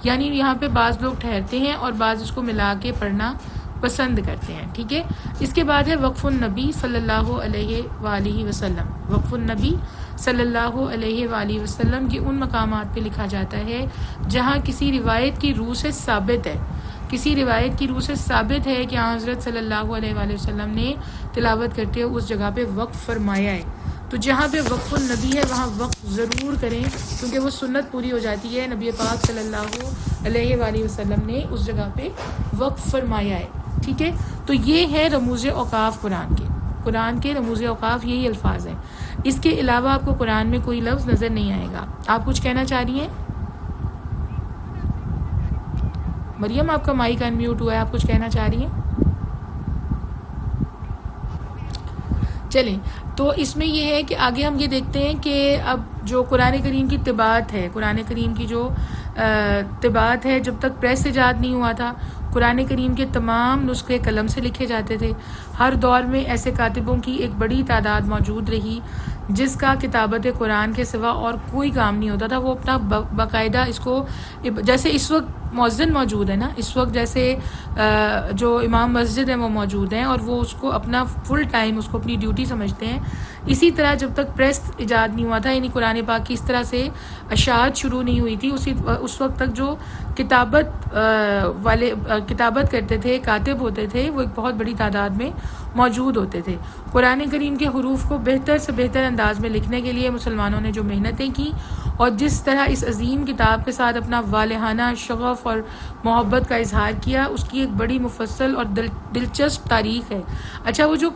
یعنی یہاں پہ بعض لوگ ٹھہرتے ہیں اور بعض اس کو ملا کے پڑھنا پسند کرتے ہیں، ٹھیک ہے۔ اس کے بعد ہے وقف النبی صلی اللہ علیہ وآلہ وسلم۔ وقف النبی صلی اللہ علیہ وآلہ وسلم یہ ان مقامات پہ لکھا جاتا ہے جہاں کسی روایت کی روح سے ثابت ہے، کسی روایت کی روح سے ثابت ہے کہ حضرت صلی اللہ علیہ وآلہ وسلم نے تلاوت کرتے ہوئے اس جگہ پہ وقف فرمایا ہے۔ تو جہاں پہ وقف النبی ہے وہاں وقف ضرور کریں، کیونکہ وہ سنت پوری ہو جاتی ہے، نبی پاک صلی اللہ علیہ وآلہ وسلم نے اس جگہ پہ وقف فرمایا ہے، ٹھیک ہے۔ تو یہ ہے رموز اوقاف قرآن کے رموز اوقاف یہی الفاظ ہیں، اس کے علاوہ آپ کو قرآن میں کوئی لفظ نظر نہیں آئے گا۔ آپ کچھ کہنا چاہ رہی ہیں؟ مریم آپ کا مائک انمیوٹ ہوا ہے، آپ کچھ کہنا چاہ رہی ہیں؟ چلیں، تو اس میں یہ ہے کہ آگے ہم یہ دیکھتے ہیں کہ اب جو قرآن کریم کی طباعت ہے، قرآن کریم کی جو طباعت ہے، جب تک پریس ایجاد نہیں ہوا تھا قرآن کریم کے تمام نسخے قلم سے لکھے جاتے تھے۔ ہر دور میں ایسے کاتبوں کی ایک بڑی تعداد موجود رہی جس کا کتابت قرآن کے سوا اور کوئی کام نہیں ہوتا تھا۔ وہ اپنا باقاعدہ اس کو، جیسے اس وقت مؤذن موجود ہے نا، اس وقت جیسے جو امام مسجد ہیں وہ موجود ہیں اور وہ اس کو اپنا فل ٹائم اس کو اپنی ڈیوٹی سمجھتے ہیں، اسی طرح جب تک پریس ایجاد نہیں ہوا تھا، یعنی قرآن پاک کی اس طرح سے اشاعت شروع نہیں ہوئی تھی، اس وقت تک جو کتابت کرتے تھے، کاتب ہوتے تھے، وہ ایک بہت بڑی تعداد میں موجود ہوتے تھے۔ قرآن کریم کے حروف کو بہتر سے بہتر انداز میں لکھنے کے لیے مسلمانوں نے جو محنتیں کی اور جس طرح اس عظیم کتاب کے ساتھ اپنا والہانہ شغف اور محبت کا اظہار کیا، اس کی ایک بڑی مفصل اور دلچسپ تاریخ ہے۔ اچھا، وہ جو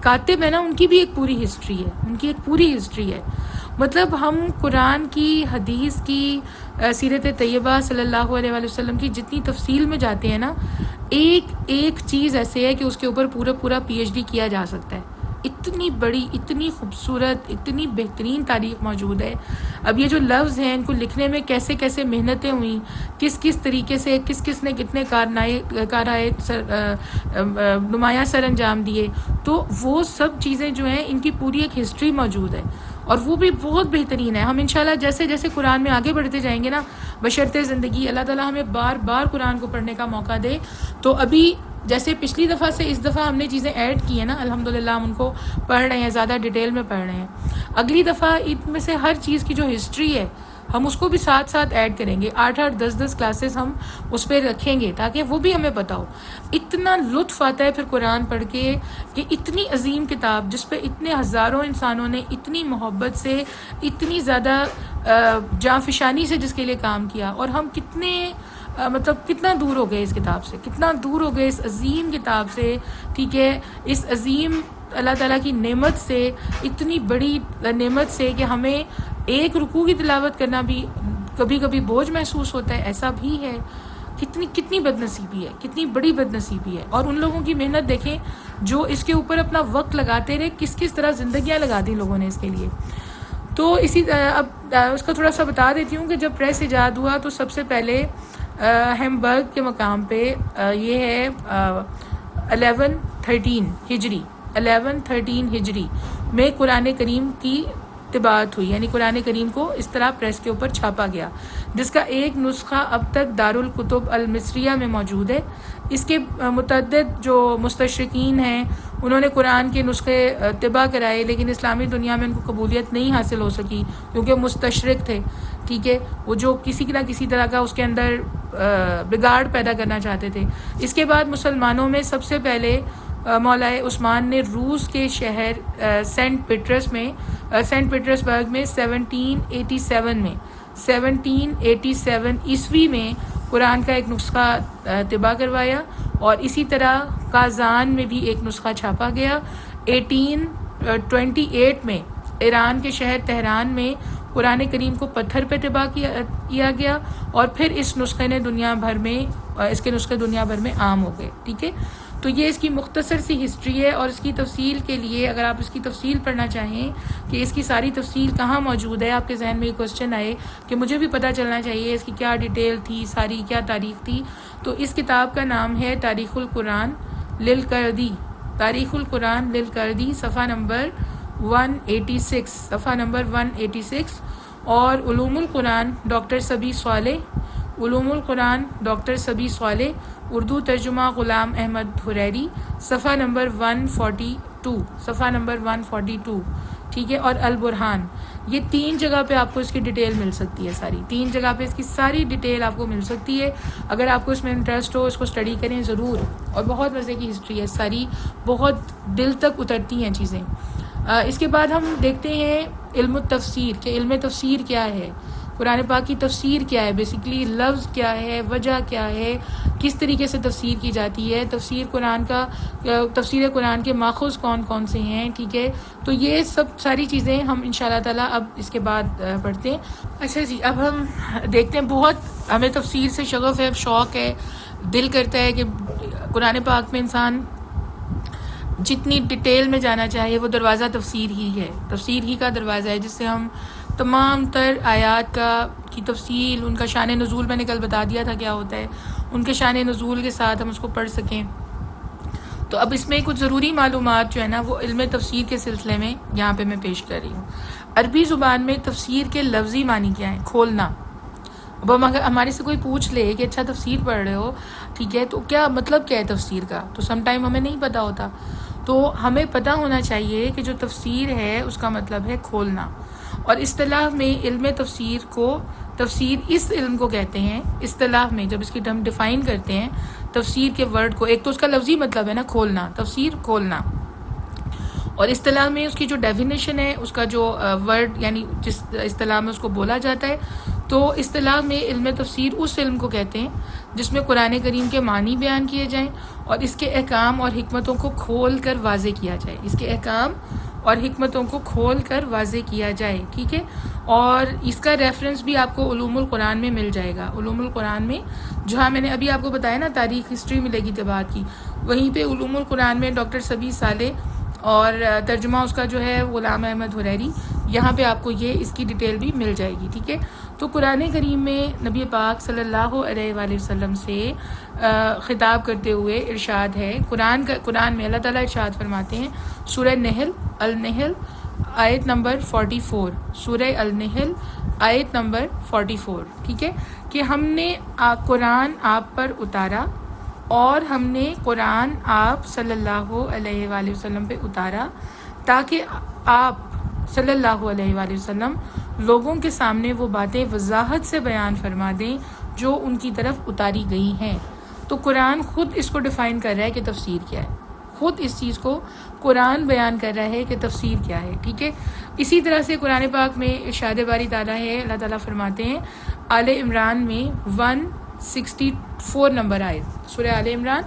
کاتب ہیں نا، ان کی بھی ایک پوری ہسٹری ہے، مطلب ہم قرآن کی، حدیث کی، سیرت طیبہ صلی اللہ علیہ وآلہ وسلم کی جتنی تفصیل میں جاتے ہیں نا، ایک چیز ایسے ہے کہ اس کے اوپر پورا پی ایچ ڈی کیا جا سکتا ہے۔ اتنی بڑی، اتنی خوبصورت، اتنی بہترین تاریخ موجود ہے۔ اب یہ جو لفظ ہیں ان کو لکھنے میں کیسے کیسے محنتیں ہوئیں، کس طریقے سے کس نے کتنے کارنامے نمایاں سر انجام دیے، تو وہ سب چیزیں جو ہیں ان کی پوری ایک ہسٹری موجود ہے اور وہ بھی بہت بہترین ہے۔ ہم انشاءاللہ جیسے جیسے قرآن میں آگے بڑھتے جائیں گے نا، بشرطِ زندگی اللہ تعالیٰ ہمیں بار بار قرآن کو پڑھنے کا موقع دے، تو ابھی جیسے پچھلی دفعہ سے اس دفعہ ہم نے چیزیں ایڈ کی ہیں نا، الحمدللہ ہم ان کو پڑھ رہے ہیں، زیادہ ڈیٹیل میں پڑھ رہے ہیں۔ اگلی دفعہ ان میں سے ہر چیز کی جو ہسٹری ہے ہم اس کو بھی ساتھ ایڈ کریں گے، 8 10 کلاسز ہم اس پہ رکھیں گے تاکہ وہ بھی ہمیں پتہ ہو۔ اتنا لطف آتا ہے پھر قرآن پڑھ کے کہ اتنی عظیم کتاب جس پہ اتنے ہزاروں انسانوں نے اتنی محبت سے، اتنی زیادہ جانفشانی سے جس کے لیے کام کیا، اور ہم کتنا دور ہو گئے اس کتاب سے، کتنا دور ہو گئے اس عظیم کتاب سے، ٹھیک ہے، اس عظیم اللہ تعالیٰ کی نعمت سے، اتنی بڑی نعمت سے کہ ہمیں ایک رکوع کی تلاوت کرنا بھی کبھی کبھی بوجھ محسوس ہوتا ہے، ایسا بھی ہے۔ کتنی بد نصیبی ہے، کتنی بڑی بد نصیبی ہے۔ اور ان لوگوں کی محنت دیکھیں جو اس کے اوپر اپنا وقت لگاتے رہے، کس طرح زندگیاں لگا دی لوگوں نے اس کے لیے۔ تو اسی اب اس کا تھوڑا سا بتا دیتی ہوں کہ جب پریس ایجاد ہوا تو سب سے پہلے ہیمبرگ کے مقام پہ یہ ہے 1113 ہجری میں قرآن کریم کی طباعت ہوئی، یعنی قرآن کریم کو اس طرح پریس کے اوپر چھاپا گیا، جس کا ایک نسخہ اب تک دارالکتب المصریہ میں موجود ہے۔ اس کے متعدد جو مستشرقین ہیں انہوں نے قرآن کے نسخے طبع کرائے، لیکن اسلامی دنیا میں ان کو قبولیت نہیں حاصل ہو سکی کیونکہ مستشرق تھے، ٹھیک ہے، وہ جو کسی نہ کسی طرح کا اس کے اندر بگاڑ پیدا کرنا چاہتے تھے۔ اس کے بعد مسلمانوں میں سب سے پہلے مولا عثمان نے روس کے شہر سینٹ پیٹرسبرگ میں 1787 عیسوی میں قرآن کا ایک نسخہ طبع کروایا، اور اسی طرح کازان میں بھی ایک نسخہ چھاپا گیا۔ 1828 میں ایران کے شہر تہران میں قرآن کریم کو پتھر پہ طبع کیا گیا، اور پھر اس کے نسخے دنیا بھر میں عام ہو گئے، ٹھیک ہے۔ تو یہ اس کی مختصر سی ہسٹری ہے، اور اس کی تفصیل کے لیے اگر آپ اس کی تفصیل پڑھنا چاہیں کہ اس کی ساری تفصیل کہاں موجود ہے، آپ کے ذہن میں یہ کوشچن آئے کہ مجھے بھی پتہ چلنا چاہیے اس کی کیا ڈیٹیل تھی، ساری کیا تاریخ تھی، تو اس کتاب کا نام ہے تاریخ القرآن للکردی، صفحہ نمبر 186، اور علوم القرآن ڈاکٹر سبی صالح، اردو ترجمہ غلام احمد حریری، صفحہ نمبر 142، ٹھیک ہے، اور البرہان، یہ 3 جگہ پہ آپ کو اس کی ڈیٹیل مل سکتی ہے، ساری 3 جگہ پہ اس کی ساری ڈیٹیل آپ کو مل سکتی ہے۔ اگر آپ کو اس میں انٹرسٹ ہو اس کو اسٹڈی کریں ضرور، اور بہت مزے کی ہسٹری ہے ساری، بہت دل تک اترتی ہیں چیزیں۔ اس کے بعد ہم دیکھتے ہیں علم التفسیر، کہ علم تفسیر کیا ہے، قرآن پاک کی تفسیر کیا ہے، بیسیکلی لفظ کیا ہے، وجہ کیا ہے، کس طریقے سے تفسیر کی جاتی ہے، تفسیر قرآن کے ماخذ کون کون سے ہیں، ٹھیک ہے۔ تو یہ سب ساری چیزیں ہم انشاءاللہ تعالیٰ اب اس کے بعد پڑھتے ہیں۔ اچھا جی، اب ہم دیکھتے ہیں، بہت ہمیں تفسیر سے شغف ہے، شوق ہے، دل کرتا ہے کہ قرآن پاک میں انسان جتنی ڈیٹیل میں جانا چاہے، وہ دروازہ تفسیر ہی کا دروازہ ہے، جس سے ہم تمام تر آیات کی تفصیل، ان کا شان نزول میں نے کل بتا دیا تھا کیا ہوتا ہے، ان کے شان نزول کے ساتھ ہم اس کو پڑھ سکیں۔ تو اب اس میں کچھ ضروری معلومات جو ہے نا، وہ علم تفسیر کے سلسلے میں یہاں پہ میں پیش کر رہی ہوں۔ عربی زبان میں تفسیر کے لفظی معنی کیا ہے؟ کھولنا۔ اب ہمارے سے کوئی پوچھ لے کہ اچھا تفسیر پڑھ رہے ہو، ٹھیک ہے، تو کیا مطلب کیا ہے تفسیر کا؟ تو سم ٹائم ہمیں نہیں پتہ ہوتا، تو ہمیں پتہ ہونا چاہیے کہ جو تفسیر ہے اس کا مطلب ہے کھولنا۔ اور اصطلاح میں علم تفسیر اس علم کو کہتے ہیں، اصطلاح میں جب اس کی ہم ڈیفائن کرتے ہیں تفسیر کے ورڈ کو، ایک تو اس کا لفظی مطلب ہے نا کھولنا، تفسیر کھولنا، اور اصطلاح میں اس کی جو ڈیفینیشن ہے، اس کا جو ورڈ یعنی جس اصطلاح میں اس کو بولا جاتا ہے، تو اصطلاح میں علم تفسیر اس علم کو کہتے ہیں جس میں قرآن کریم کے معنی بیان کیے جائیں اور اس کے احکام اور حکمتوں کو کھول کر واضح کیا جائے، اس کے احکام اور حکمتوں کو کھول کر واضح کیا جائے، ٹھیک ہے۔ اور اس کا ریفرنس بھی آپ کو علوم القرآن میں مل جائے گا، علوم القرآن میں جہاں میں نے ابھی آپ کو بتایا نا تاریخ ہسٹری ملے گی طباعت کی، وہیں پہ علوم القرآن میں ڈاکٹر سبی صالح اور ترجمہ اس کا جو ہے غلام احمد حریری، یہاں پہ آپ کو یہ اس کی ڈیٹیل بھی مل جائے گی، ٹھیک ہے۔ تو قرآن کریم میں نبی پاک صلی اللہ علیہ وآلہ وسلم سے خطاب کرتے ہوئے ارشاد ہے، قرآن میں اللہ تعالیٰ ارشاد فرماتے ہیں، سورہ النحل آیت نمبر 44، سورہ النحل آیت نمبر 44، ٹھیک ہے، کہ ہم نے قرآن آپ پر اتارا، اور ہم نے قرآن آپ صلی اللہ علیہ وآلہ وسلم پہ اتارا تاکہ آپ صلی اللہ علیہ وآلہ وسلم لوگوں کے سامنے وہ باتیں وضاحت سے بیان فرما دیں جو ان کی طرف اتاری گئی ہیں۔ تو قرآن خود اس کو ڈیفائن کر رہا ہے کہ تفسیر کیا ہے، خود اس چیز کو قرآن بیان کر رہا ہے کہ تفسیر کیا ہے، ٹھیک ہے۔ اسی طرح سے قرآن پاک میں ارشاد باری تعالیٰ ہے، اللہ تعالیٰ فرماتے ہیں آل عمران میں 164 نمبر آیت، سورہ آل عمران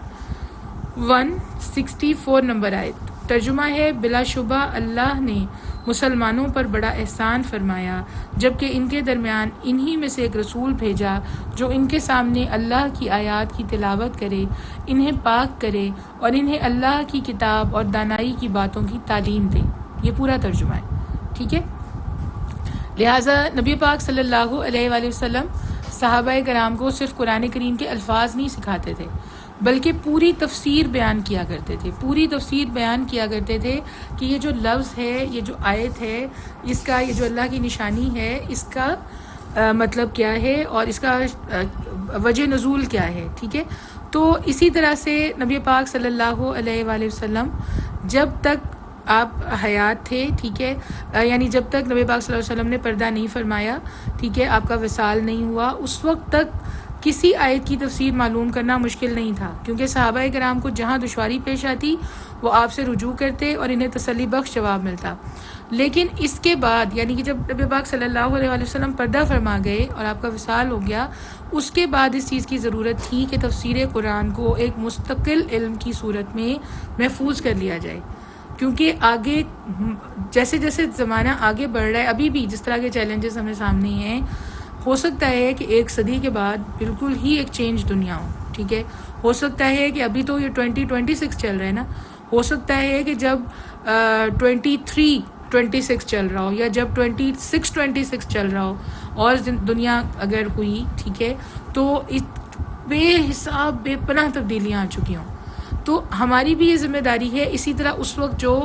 164 نمبر آیت، ترجمہ ہے، بلا شبہ اللہ نے مسلمانوں پر بڑا احسان فرمایا جبکہ ان کے درمیان انہی میں سے ایک رسول بھیجا جو ان کے سامنے اللہ کی آیات کی تلاوت کرے، انہیں پاک کرے اور انہیں اللہ کی کتاب اور دانائی کی باتوں کی تعلیم دے۔ یہ پورا ترجمہ ہے، ٹھیک ہے۔ لہٰذا نبی پاک صلی اللہ علیہ وآلہ وسلم صحابہ کرام کو صرف قرآن کریم کے الفاظ نہیں سکھاتے تھے بلکہ پوری تفسیر بیان کیا کرتے تھے، پوری تفسیر بیان کیا کرتے تھے کہ یہ جو لفظ ہے، یہ جو آیت ہے، اس کا یہ جو اللہ کی نشانی ہے، اس کا مطلب کیا ہے اور اس کا وجہ نزول کیا ہے، ٹھیک ہے۔ تو اسی طرح سے نبی پاک صلی اللہ علیہ وآلہ وسلم جب تک آپ حیات تھے، ٹھیک ہے، یعنی جب تک نبی پاک صلی اللہ علیہ وسلم نے پردہ نہیں فرمایا، ٹھیک ہے، آپ کا وصال نہیں ہوا، اس وقت تک کسی آیت کی تفسیر معلوم کرنا مشکل نہیں تھا، کیونکہ صحابہ کرام کو جہاں دشواری پیش آتی وہ آپ سے رجوع کرتے اور انہیں تسلی بخش جواب ملتا۔ لیکن اس کے بعد یعنی کہ جب نبی پاک صلی اللہ علیہ وآلہ وسلم پردہ فرما گئے اور آپ کا وصال ہو گیا، اس کے بعد اس چیز کی ضرورت تھی کہ تفسیر قرآن کو ایک مستقل علم کی صورت میں محفوظ کر لیا جائے، کیونکہ آگے جیسے جیسے زمانہ آگے بڑھ رہا ہے، ابھی بھی جس طرح کے چیلنجز ہمیں سامنے ہیں، ہو سکتا ہے کہ ایک صدی کے بعد بالکل ہی ایک چینج دنیا ہو، ٹھیک ہے۔ ہو سکتا ہے کہ ابھی تو یہ 2026 چل رہا ہے نا، ہو سکتا ہے کہ جب 23-26 چل رہا ہو یا جب 26-26 چل رہا ہو اور دنیا اگر ہوئی، ٹھیک ہے، تو بے حساب بے پناہ تبدیلیاں آ چکی ہوں، تو ہماری بھی یہ ذمہ داری ہے۔ اسی طرح اس وقت جو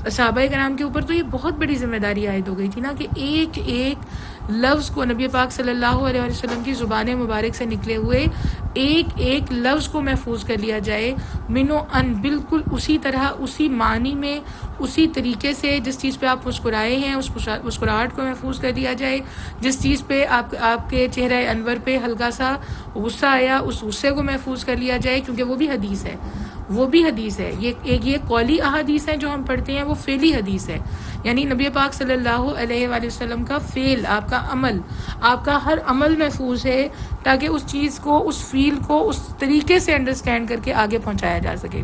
صحابہ کرام کے اوپر تو یہ بہت بڑی ذمہ داری عائد ہو گئی تھی نا کہ ایک ایک لفظ کو نبی پاک صلی اللہ علیہ وسلم کی زبان مبارک سے نکلے ہوئے ایک ایک لفظ کو محفوظ کر لیا جائے، من و ان، بالکل اسی طرح، اسی معنی میں، اسی طریقے سے جس چیز پہ آپ مسکرائے ہیں اس مسکراہٹ کو محفوظ کر لیا جائے، جس چیز پہ آپ کے چہرہ انور پہ ہلکا سا غصہ آیا اس غصے کو محفوظ کر لیا جائے، کیونکہ وہ بھی حدیث ہے، وہ بھی حدیث ہے۔ یہ قولی احادیث ہیں جو ہم پڑھتے ہیں، وہ فعلی حدیث ہے، یعنی نبی پاک صلی اللہ علیہ وآلہ وسلم کا فعل، آپ کا عمل، آپ کا ہر عمل محفوظ ہے تاکہ اس چیز کو، اس فیل کو اس طریقے سے انڈرسٹینڈ کر کے آگے پہنچایا جا سکے۔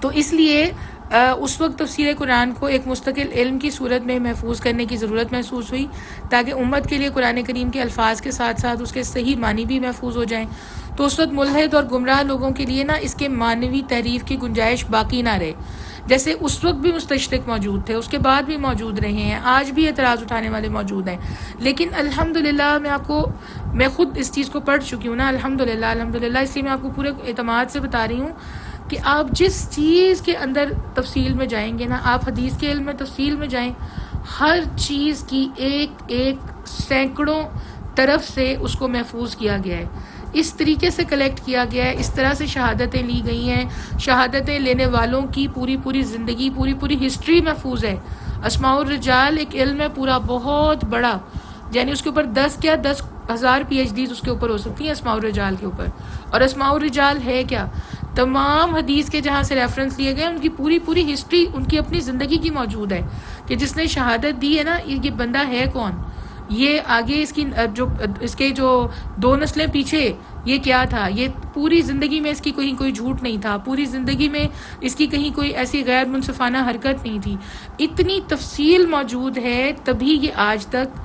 تو اس لیے اس وقت تفسیر قرآن کو ایک مستقل علم کی صورت میں محفوظ کرنے کی ضرورت محسوس ہوئی تاکہ امت کے لیے قرآن کریم کے الفاظ کے ساتھ ساتھ اس کے صحیح معنی بھی محفوظ ہو جائیں۔ تو اس وقت ملحد اور گمراہ لوگوں کے لیے نا اس کے معنوی تحریف کی گنجائش باقی نہ رہے۔ جیسے اس وقت بھی مستشرق موجود تھے، اس کے بعد بھی موجود رہے ہیں، آج بھی اعتراض اٹھانے والے موجود ہیں، لیکن الحمدللہ میں خود اس چیز کو پڑھ چکی ہوں نا، الحمدللہ، اس لیے میں آپ کو پورے اعتماد سے بتا رہی ہوں کہ آپ جس چیز کے اندر تفصیل میں جائیں گے نا، آپ حدیث کے علم میں تفصیل میں جائیں، ہر چیز کی ایک ایک سینکڑوں طرف سے اس کو محفوظ کیا گیا ہے، اس طریقے سے کلیکٹ کیا گیا ہے، اس طرح سے شہادتیں لی گئی ہیں، شہادتیں لینے والوں کی پوری زندگی، پوری ہسٹری محفوظ ہے۔ اسماء الرجال ایک علم ہے پورا بہت بڑا، یعنی اس کے اوپر 10,000 PhDs اس کے اوپر ہو سکتی ہیں اسماء الرجال کے اوپر۔ اور اسماء الرجال ہے کیا؟ تمام حدیث کے جہاں سے ریفرنس لیے گئے ان کی پوری ہسٹری ان کی اپنی زندگی کی موجود ہے کہ جس نے شہادت دی ہے نا، یہ بندہ ہے کون، یہ آگے اس کے جو 2 نسلیں پیچھے یہ کیا تھا، یہ پوری زندگی میں اس کی کوئی جھوٹ نہیں تھا، پوری زندگی میں اس کی کہیں کوئی ایسی غیر منصفانہ حرکت نہیں تھی، اتنی تفصیل موجود ہے، تبھی یہ آج تک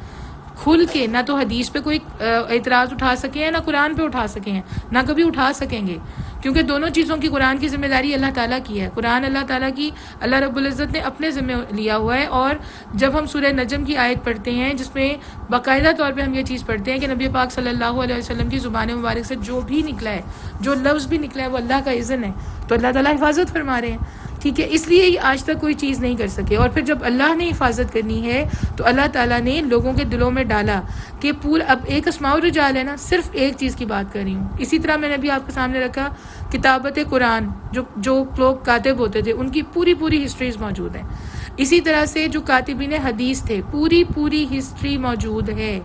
کھل کے نہ تو حدیث پہ کوئی اعتراض اٹھا سکے ہیں، نہ قرآن پہ اٹھا سکے ہیں، نہ کبھی اٹھا سکیں گے، کیونکہ دونوں چیزوں کی قرآن کی ذمہ داری اللہ تعالیٰ کی ہے، قرآن اللہ تعالیٰ کی اللہ رب العزت نے اپنے ذمہ لیا ہوا ہے۔ اور جب ہم سورہ نجم کی آیت پڑھتے ہیں جس میں باقاعدہ طور پہ ہم یہ چیز پڑھتے ہیں کہ نبی پاک صلی اللہ علیہ وسلم کی زبان مبارک سے جو بھی نکلا ہے، جو لفظ بھی نکلا ہے، وہ اللہ کا اذن ہے، تو اللہ تعالیٰ حفاظت فرما رہے ہیں، ٹھیک ہے، اس لیے یہ آج تک کوئی چیز نہیں کر سکے۔ اور پھر جب اللہ نے حفاظت کرنی ہے تو اللہ تعالیٰ نے لوگوں کے دلوں میں ڈالا کہ اب ایک اسماء الرجال ہے نا، صرف ایک چیز کی بات کر رہی ہوں۔ اسی طرح میں نے بھی آپ کے سامنے رکھا کتابت قرآن، جو لوگ کاتب ہوتے تھے ان کی پوری ہسٹریز موجود ہیں، اسی طرح سے جو کاتبین حدیث تھے پوری ہسٹری موجود ہے،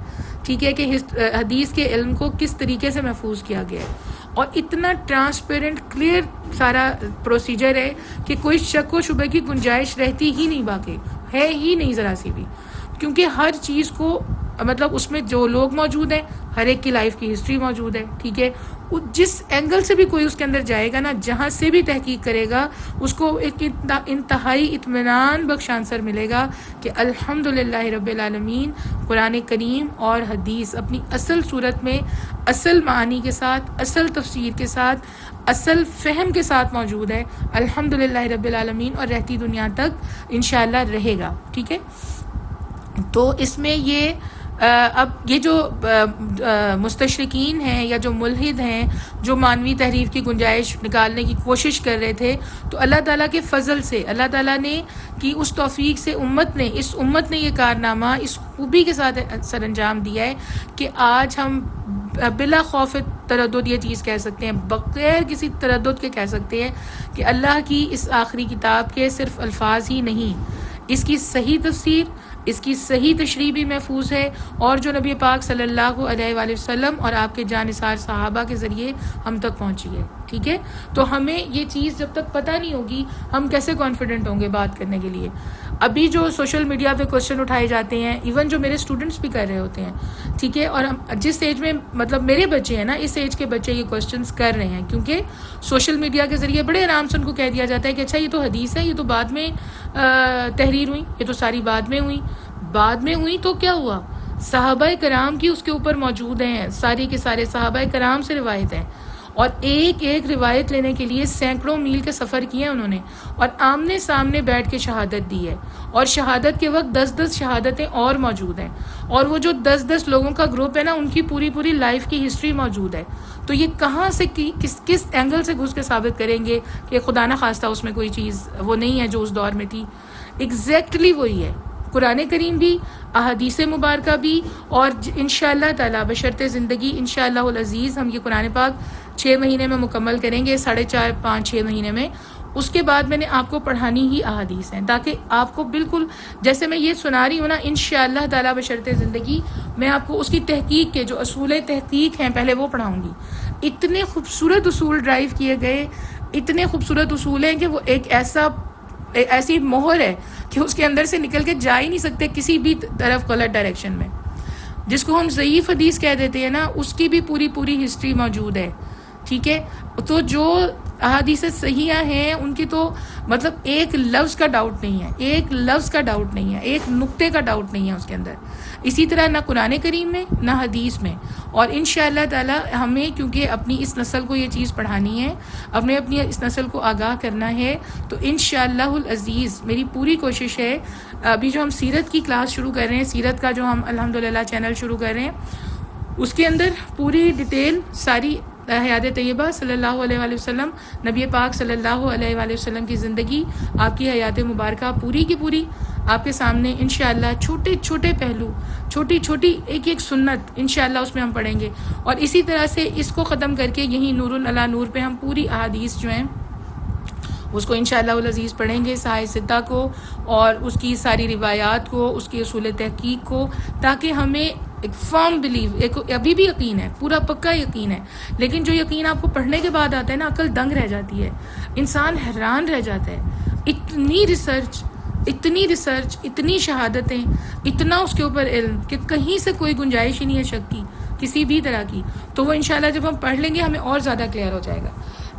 ٹھیک ہے، کہ حدیث کے علم کو کس طریقے سے محفوظ کیا گیا ہے، اور اتنا ٹرانسپیرنٹ کلیئر سارا پروسیجر ہے کہ کوئی شک و شبہ کی گنجائش رہتی ہی نہیں، باقی ہے ہی نہیں ذرا سی بھی، کیونکہ ہر چیز کو مطلب اس میں جو لوگ موجود ہیں، ہر ایک کی لائف کی ہسٹری موجود ہے، ٹھیک ہے، جس اینگل سے بھی کوئی اس کے اندر جائے گا نا، جہاں سے بھی تحقیق کرے گا، اس کو ایک انتہائی اطمینان بخش آنسر ملے گا کہ الحمدللہ رب العالمین قرآن کریم اور حدیث اپنی اصل صورت میں، اصل معانی کے ساتھ، اصل تفسیر کے ساتھ، اصل فہم کے ساتھ موجود ہے، الحمدللہ رب العالمین، اور رہتی دنیا تک انشاءاللہ رہے گا، ٹھیک ہے۔ تو اس میں یہ اب یہ جو مستشرقین ہیں یا جو ملحد ہیں جو مانوی تحریف کی گنجائش نکالنے کی کوشش کر رہے تھے، تو اللہ تعالیٰ کے فضل سے، اللہ تعالیٰ نے کی اس توفیق سے اس امت نے یہ کارنامہ اس خوبی کے ساتھ سر انجام دیا ہے کہ آج ہم بلا خوف تردد یہ چیز کہہ سکتے ہیں، بغیر کسی تردد کے کہہ سکتے ہیں کہ اللہ کی اس آخری کتاب کے صرف الفاظ ہی نہیں، اس کی صحیح تفسیر، اس کی صحیح تشریح بھی محفوظ ہے، اور جو نبی پاک صلی اللہ علیہ وآلہ وسلم اور آپ کے جانثار صحابہ کے ذریعے ہم تک پہنچی ہے. ٹھیک ہے، تو ہمیں یہ چیز جب تک پتہ نہیں ہوگی ہم کیسے کانفیڈنٹ ہوں گے بات کرنے کے لیے. ابھی جو سوشل میڈیا پہ کوشچن اٹھائے جاتے ہیں، ایون جو میرے اسٹوڈنٹس بھی کر رہے ہوتے ہیں، ٹھیک ہے، اور ہم جس ایج میں مطلب میرے بچے ہیں نا، اس ایج کے بچے یہ کوشچنس کر رہے ہیں، کیونکہ سوشل میڈیا کے ذریعے بڑے آرام سے ان کو کہہ دیا جاتا ہے کہ اچھا یہ تو حدیث ہے، یہ تو بعد میں تحریر ہوئی، یہ تو ساری بعد میں ہوئی تو کیا ہوا؟ صحابہ کرام کی اس کے اوپر موجود ہیں، سارے کے سارے صحابہ کرام سے روایت ہیں، اور ایک ایک روایت لینے کے لیے سینکڑوں میل کے سفر کیے ہیں انہوں نے، اور آمنے سامنے بیٹھ کے شہادت دی ہے، اور شہادت کے وقت 10 شہادتیں اور موجود ہیں، اور وہ جو 10 لوگوں کا گروپ ہے نا، ان کی پوری لائف کی ہسٹری موجود ہے. تو یہ کہاں سے کس اینگل سے گھس کے ثابت کریں گے کہ خدا نہ خواستہ اس میں کوئی چیز وہ نہیں ہے جو اس دور میں تھی؟ ایگزیکٹلی وہی ہے. قرآن کریم بھی، احادیث مبارکہ بھی، اور انشاءاللہ تعالیٰ بشرط زندگی انشاءاللہ العزیز ہم یہ قرآن پاک 6 مہینے میں مکمل کریں گے، 4.5 5 6 مہینے میں. اس کے بعد میں نے آپ کو پڑھانی ہی احادیث ہیں، تاکہ آپ کو بالکل جیسے میں یہ سنا رہی ہوں نا، انشاءاللہ تعالیٰ بشرط زندگی میں آپ کو اس کی تحقیق کے جو اصول تحقیق ہیں پہلے وہ پڑھاؤں گی. اتنے خوبصورت اصول ڈرائیو کیے گئے، اتنے خوبصورت اصول ہیں کہ وہ ایسی مہر ہے کہ اس کے اندر سے نکل کے جا ہی نہیں سکتے کسی بھی طرف غلط ڈائریکشن میں. جس کو ہم ضعیف حدیث کہہ دیتے ہیں نا، اس کی بھی پوری ہسٹری موجود ہے. ٹھیک ہے، تو جو احادیث صحیحہ ہیں ان کی تو مطلب ایک لفظ کا ڈاؤٹ نہیں ہے، ایک نقطے کا ڈاؤٹ نہیں ہے اس کے اندر. اسی طرح نہ قرآن کریم میں نہ حدیث میں. اور انشاءاللہ تعالی ہمیں کیونکہ اپنی اس نسل کو یہ چیز پڑھانی ہے، اپنی اس نسل کو آگاہ کرنا ہے، تو انشاءاللہ العزیز میری پوری کوشش ہے. ابھی جو ہم سیرت کی کلاس شروع کر رہے ہیں، سیرت کا جو ہم الحمدللہ چینل شروع کر رہے ہیں، اس کے اندر پوری ڈیٹیل ساری حیات طیبہ صلی اللہ علیہ وآلہ وسلم، نبی پاک صلی اللہ علیہ وآلہ وسلم کی زندگی، آپ کی حیات مبارکہ پوری کی پوری آپ کے سامنے انشاءاللہ چھوٹے پہلو، چھوٹی ایک سنت انشاءاللہ اس میں ہم پڑھیں گے. اور اسی طرح سے اس کو ختم کر کے یہی نور علی نور پہ ہم پوری احادیث جو ہیں اس کو انشاءاللہ العزیز پڑھیں گے، صحیح ستہ کو اور اس کی ساری روایات کو، اس کی اصول تحقیق کو، تاکہ ہمیں ایک فرم بلیو، ابھی بھی یقین ہے، پورا پکا یقین ہے، لیکن جو یقین آپ کو پڑھنے کے بعد آتا ہے نا، عقل دنگ رہ جاتی ہے، انسان حیران رہ جاتا ہے. اتنی ریسرچ، اتنی شہادتیں، اتنا اس کے اوپر علم کہ کہیں سے کوئی گنجائش ہی نہیں ہے شک کی کسی بھی طرح کی. تو وہ انشاءاللہ جب ہم پڑھ لیں گے ہمیں اور زیادہ کلیئر ہو جائے گا.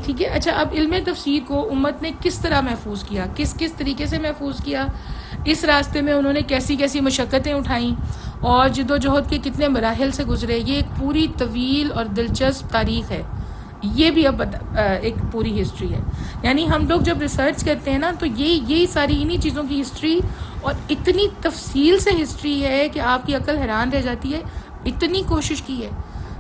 ٹھیک ہے. اچھا، اب علم تفسیر کو امت نے کس طرح محفوظ کیا، کس طریقے سے محفوظ کیا، اس راستے میں انہوں نے کیسی مشقتیں اٹھائیں اور جد و جہد کے کتنے مراحل سے گزرے، یہ ایک پوری طویل اور دلچسپ تاریخ ہے. یہ بھی اب ایک پوری ہسٹری ہے. یعنی ہم لوگ جب ریسرچ کرتے ہیں نا، تو یہی ساری انہی چیزوں کی ہسٹری، اور اتنی تفصیل سے ہسٹری ہے کہ آپ کی عقل حیران رہ جاتی ہے. اتنی کوشش کی ہے،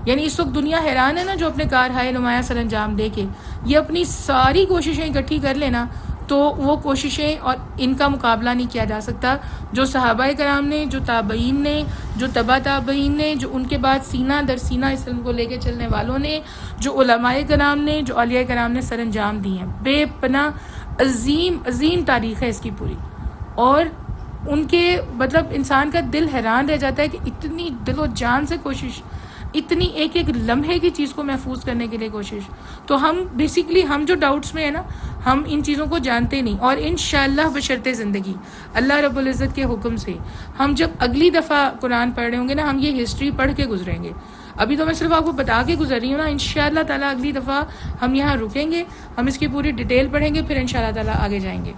یعنی اس وقت دنیا حیران ہے نا، جو اپنے کارہائے نمایاں سر انجام دے کے یہ اپنی ساری کوششیں اکٹھی کر لینا، تو وہ کوششیں اور ان کا مقابلہ نہیں کیا جا سکتا جو صحابہ کرام نے، جو تابعین نے، جو تبع تابعین نے، جو ان کے بعد سینہ در سینہ اس علم کو لے کے چلنے والوں نے، جو علماء کرام نے، جو اولیاء کرام نے سر انجام دی ہیں. بے پناہ عظیم تاریخ ہے اس کی پوری. اور ان کے مطلب انسان کا دل حیران رہ جاتا ہے کہ اتنی دل و جان سے کوشش، اتنی ایک لمحے کی چیز کو محفوظ کرنے کے لیے کوشش. تو ہم بیسیکلی ہم جو ڈاؤٹس میں ہیں نا، ہم ان چیزوں کو جانتے نہیں. اور انشاءاللہ بشرط زندگی اللہ رب العزت کے حکم سے ہم جب اگلی دفعہ قرآن پڑھ رہے ہوں گے نا، ہم یہ ہسٹری پڑھ کے گزریں گے. ابھی تو میں صرف آپ کو بتا کے گزر رہی ہوں نا. انشاءاللہ تعالیٰ اگلی دفعہ ہم یہاں رکیں گے، ہم اس کی پوری ڈیٹیل پڑھیں گے، پھر انشاءاللہ تعالیٰ آگے جائیں گے.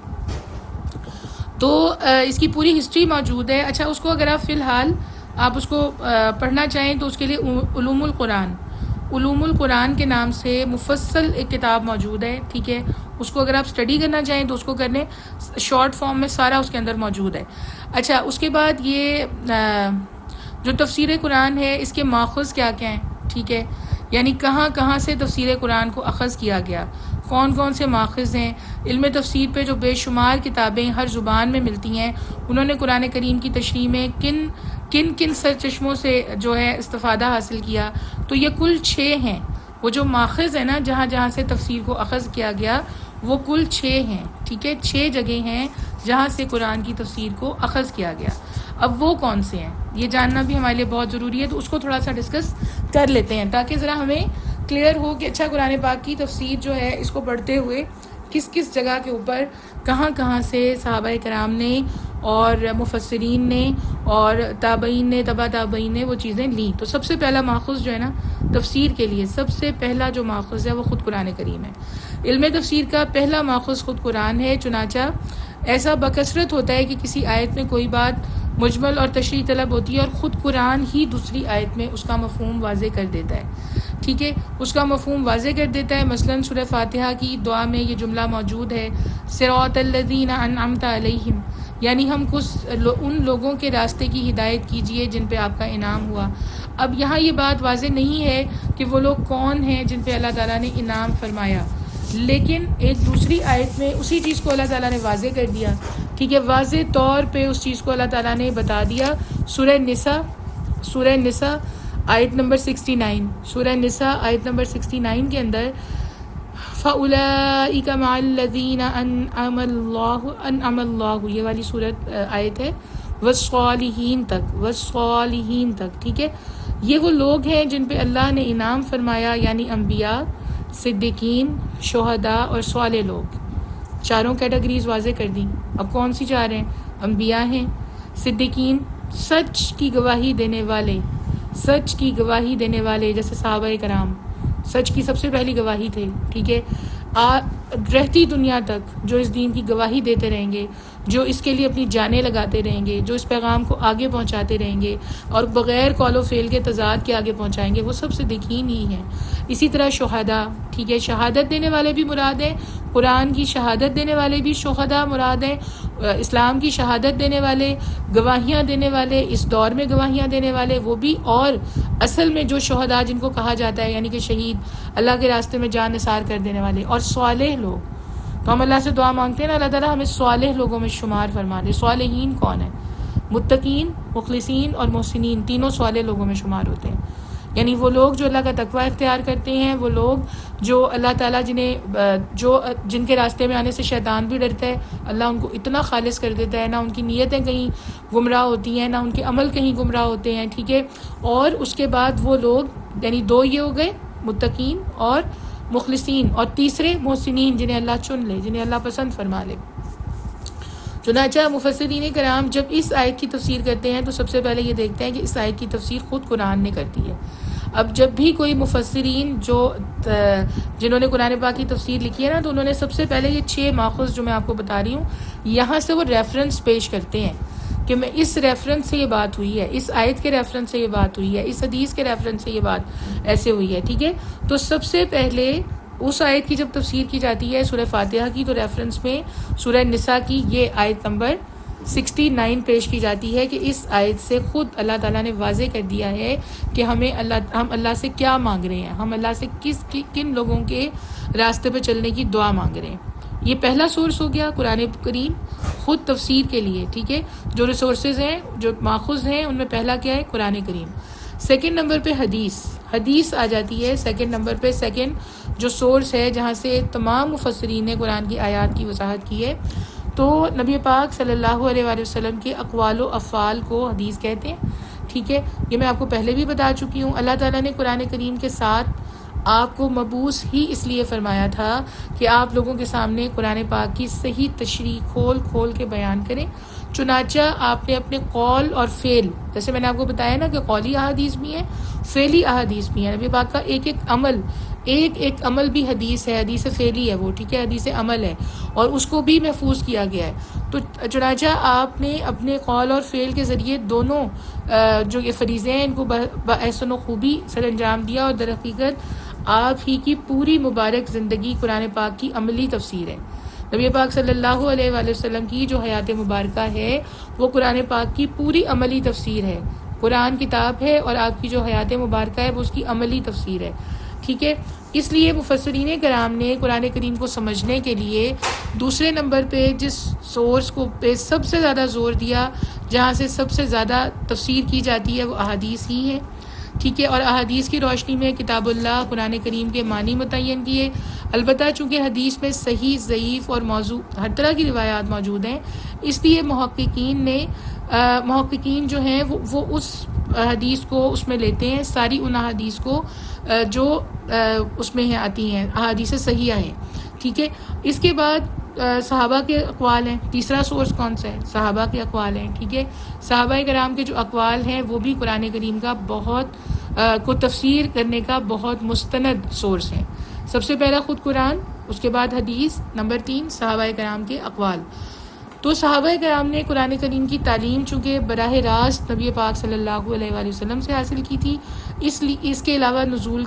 تو اس کی پوری ہسٹری موجود ہے. اچھا، اس کو اگر آپ فی الحال آپ اس کو پڑھنا چاہیں تو اس کے لیے علوم القرآن کے نام سے مفصل ایک کتاب موجود ہے. ٹھیک ہے، اس کو اگر آپ اسٹڈی کرنا چاہیں تو اس کو کرنے شارٹ فارم میں سارا اس کے اندر موجود ہے. اچھا اس کے بعد یہ جو تفسیر قرآن ہے اس کے ماخذ کیا کیا ہیں, ٹھیک ہے, یعنی کہاں کہاں سے تفسیر قرآن کو اخذ کیا گیا, کون کون سے ماخذ ہیں. علم تفسیر پہ جو بے شمار کتابیں ہر زبان میں ملتی ہیں, انہوں نے قرآن کریم کی تشریح میں کن سرچشموں سے جو ہے استفادہ حاصل کیا. تو یہ کل 6 ہیں. وہ جو ماخذ ہے نا جہاں جہاں سے تفسیر کو اخذ کیا گیا وہ کل 6 ہیں, ٹھیک ہے, 6 جگہیں ہیں جہاں سے قرآن کی تفسیر کو اخذ کیا گیا. اب وہ کون سے ہیں یہ جاننا بھی ہمارے لیے بہت ضروری ہے, تو اس کو تھوڑا سا ڈسکس کر لیتے ہیں تاکہ ذرا ہمیں کلیئر ہو کہ اچھا قرآن پاک کی تفسیر جو ہے اس کو پڑھتے ہوئے کس کس جگہ کے اوپر کہاں کہاں سے صحابہ کرام نے اور مفسرین نے اور تابعین نے تبع تابعین نے وہ چیزیں لیں. تو سب سے پہلا ماخذ جو ہے نا تفسیر کے لیے, سب سے پہلا جو ماخذ ہے وہ خود قرآن کریم ہے. علم تفسیر کا پہلا ماخذ خود قرآن ہے. چنانچہ ایسا بکثرت ہوتا ہے کہ کسی آیت میں کوئی بات مجمل اور تشریح طلب ہوتی ہے اور خود قرآن ہی دوسری آیت میں اس کا مفہوم واضح کر دیتا ہے, ٹھیک ہے, اس کا مفہوم واضح کر دیتا ہے. مثلا سورہ فاتحہ کی دعا میں یہ جملہ موجود ہے, صراط الذین انعمت علیہم, یعنی ہم ان لوگوں کے راستے کی ہدایت کیجئے جن پہ آپ کا انعام ہوا. اب یہاں یہ بات واضح نہیں ہے کہ وہ لوگ کون ہیں جن پہ اللہ تعالیٰ نے انعام فرمایا, لیکن ایک دوسری آیت میں اسی چیز کو اللہ تعالیٰ نے واضح کر دیا, ٹھیک ہے, واضح طور پہ اس چیز کو اللہ تعالیٰ نے بتا دیا. سورہ نساء آیت نمبر 69, سورہ نساء آیت نمبر 69 کے اندر فَأُولَئِكَ مَعَ الَّذِينَ أَنْعَمَ اللَّهُ, یہ والی صورت آیت ہے, والصالحین تک, ٹھیک ہے. یہ وہ لوگ ہیں جن پہ اللہ نے انعام فرمایا, یعنی انبیاء, صدیقین, شہداء اور صالح لوگ. چاروں کیٹیگریز واضح کر دیں. اب کون سی 4 ہیں؟ انبیاء ہیں, صدیقین سچ کی گواہی دینے والے, سچ کی گواہی دینے والے جیسے صحابہ کرام سچ کی سب سے پہلی گواہی تھے, ٹھیک ہے, رہتی دنیا تک جو اس دین کی گواہی دیتے رہیں گے, جو اس کے لیے اپنی جانیں لگاتے رہیں گے, جو اس پیغام کو آگے پہنچاتے رہیں گے اور بغیر قول و فعل کے تضاد کے آگے پہنچائیں گے, وہ سب صدیقین ہی ہیں. اسی طرح شہداء, ٹھیک ہے, شہادت دینے والے بھی مراد ہیں, قرآن کی شہادت دینے والے بھی شہداء مراد ہیں, اسلام کی شہادت دینے والے, گواہیاں دینے والے, اس دور میں گواہیاں دینے والے وہ بھی, اور اصل میں جو شہداء جن کو کہا جاتا ہے یعنی کہ شہید, اللہ کے راستے میں جان نثار کر دینے والے, اور صالح لوگ. تو ہم اللہ سے دعا مانگتے ہیں نا اللہ تعالیٰ ہمیں صالح لوگوں میں شمار فرما دے. صالحین کون ہیں؟ متقین, مخلصین اور محسنین, تینوں صالح لوگوں میں شمار ہوتے ہیں. یعنی وہ لوگ جو اللہ کا تقوی اختیار کرتے ہیں, وہ لوگ جو اللہ تعالیٰ جن کے راستے میں آنے سے شیطان بھی ڈرتا ہے, اللہ ان کو اتنا خالص کر دیتا ہے, نہ ان کی نیتیں کہیں گمراہ ہوتی ہیں, نہ ان کے عمل کہیں گمراہ ہوتے ہیں, ٹھیک ہے. اور اس کے بعد وہ لوگ یعنی 2 یہ ہو گئے, متقین اور مخلصین, اور تیسرے محسنین جنہیں اللہ چن لے, جنہیں اللہ پسند فرما لے. چنانچہ مفسرین کرام جب اس آیت کی تفسیر کرتے ہیں تو سب سے پہلے یہ دیکھتے ہیں کہ اس آیت کی تفسیر خود قرآن نے کرتی ہے. اب جب بھی کوئی مفسرین جنہوں نے قرآن پاک کی تفسیر لکھی ہے نا, تو انہوں نے سب سے پہلے یہ 6 ماخذ جو میں آپ کو بتا رہی ہوں یہاں سے وہ ریفرنس پیش کرتے ہیں کہ میں اس ریفرنس سے یہ بات ہوئی ہے, اس آیت کے ریفرنس سے یہ بات ہوئی ہے, اس حدیث کے ریفرنس سے یہ بات ایسے ہوئی ہے, ٹھیک ہے. تو سب سے پہلے اس آیت کی جب تفسیر کی جاتی ہے سورہ فاتحہ کی, تو ریفرنس میں سورہ نساء کی یہ آیت نمبر 69 پیش کی جاتی ہے کہ اس آیت سے خود اللہ تعالیٰ نے واضح کر دیا ہے کہ ہم اللہ سے کیا مانگ رہے ہیں, ہم اللہ سے کن لوگوں کے راستے پہ چلنے کی دعا مانگ رہے ہیں. یہ پہلا سورس ہو گیا قرآن کریم خود تفسیر کے لیے, ٹھیک ہے. جو ریسورسز ہیں, جو ماخذ ہیں, ان میں پہلا کیا ہے؟ قرآن کریم. سیکنڈ نمبر پہ حدیث آ جاتی ہے. سیکنڈ نمبر پہ سیکنڈ جو سورس ہے جہاں سے تمام مفسرین نے قرآن کی آیات کی وضاحت کی ہے, تو نبی پاک صلی اللہ علیہ وآلہ وسلم کے اقوال و افعال کو حدیث کہتے ہیں, ٹھیک ہے. یہ میں آپ کو پہلے بھی بتا چکی ہوں. اللہ تعالیٰ نے قرآن کریم کے ساتھ آپ کو مبعوث ہی اس لیے فرمایا تھا کہ آپ لوگوں کے سامنے قرآن پاک کی صحیح تشریح کھول کے بیان کریں. چنانچہ آپ نے اپنے قول اور فعل, جیسے میں نے آپ کو بتایا نا کہ قولی احادیث بھی ہیں, فعلی احادیث بھی ہیں. نبی پاک کا ایک عمل بھی حدیث ہے, حدیث فعلی ہے وہ, ٹھیک ہے, حدیث عمل ہے, اور اس کو بھی محفوظ کیا گیا ہے. تو چنانچہ آپ نے اپنے قول اور فعل کے ذریعے دونوں جو یہ فریضے ہیں ان کو باحسن و خوبی سر انجام دیا, اور در حقیقت آپ ہی کی پوری مبارک زندگی قرآن پاک کی عملی تفسیر ہے. نبی پاک صلی اللہ علیہ وآلہ وسلم کی جو حیات مبارکہ ہے وہ قرآن پاک کی پوری عملی تفسیر ہے. قرآن کتاب ہے اور آپ کی جو حیات مبارکہ ہے وہ اس کی عملی تفسیر ہے. ٹھیک ہے. اس لیے مفسرین کرام نے قرآن کریم کو سمجھنے کے لیے دوسرے نمبر پہ جس سورس کو پہ سب سے زیادہ زور دیا، جہاں سے سب سے زیادہ تفسیر کی جاتی ہے، وہ احادیث ہی ہیں. ٹھیک ہے. اور احادیث کی روشنی میں کتاب اللہ قرآن کریم کے معنی متعین کیے. البتہ چونکہ حدیث میں صحیح، ضعیف اور موضوع ہر طرح کی روایات موجود ہیں، اس لیے محققین جو ہیں وہ اس حدیث کو اس میں لیتے ہیں، ساری ان احادیث کو جو اس میں آتی ہیں، احادیث صحیحہ ہیں. ٹھیک ہے. اس کے بعد صحابہ کے اقوال ہیں. تیسرا سورس کون سا ہے؟ صحابہ کے اقوال ہیں. ٹھیک ہے. صحابہ کرام کے جو اقوال ہیں وہ بھی قرآن کریم کا کو تفسیر کرنے کا بہت مستند سورس ہیں. سب سے پہلا خود قرآن، اس کے بعد حدیث، نمبر 3 صحابہ کرام کے اقوال. تو صحابہ کرام نے قرآن کریم کی تعلیم چونکہ براہ راست نبی پاک صلی اللہ علیہ وآلہ وسلم سے حاصل کی تھی، اس کے علاوہ نزول